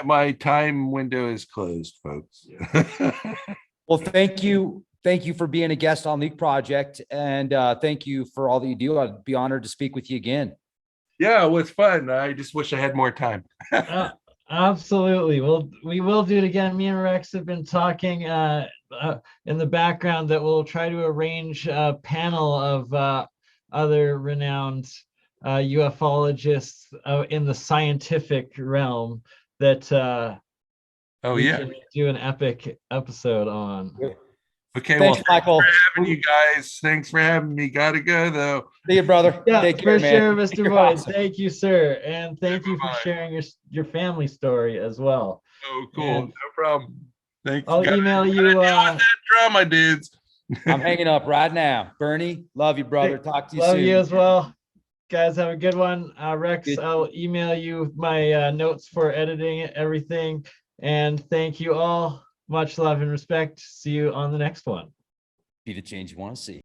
my time window is closed, folks. Well, thank you. Thank you for being a guest on the project. And thank you for all that you do. I'd be honored to speak with you again. Yeah, it was fun. I just wish I had more time. Absolutely. We will do it again. Me and Rex have been talking in the background that we'll try to arrange a panel of other renowned ufologists in the scientific realm that we can do an epic episode on. Okay, Thanks, well, Michael. Thanks for having you guys. Thanks for having me. Gotta go though. See you, brother. Yeah, Take care, for man. sure, Mr. You're Boyd. awesome. Thank you, sir, and thank you for sharing your family story as well. Oh, cool. And no problem. Thanks. I'll email you. That drama, dudes. I'm hanging up right now. Bernie, love you, brother. Talk to you Love soon. you as well. Guys, have a good one. Rex, I'll email you my notes for editing everything. And thank you all. Much love and respect. See you on the next one. Be the change you want to see.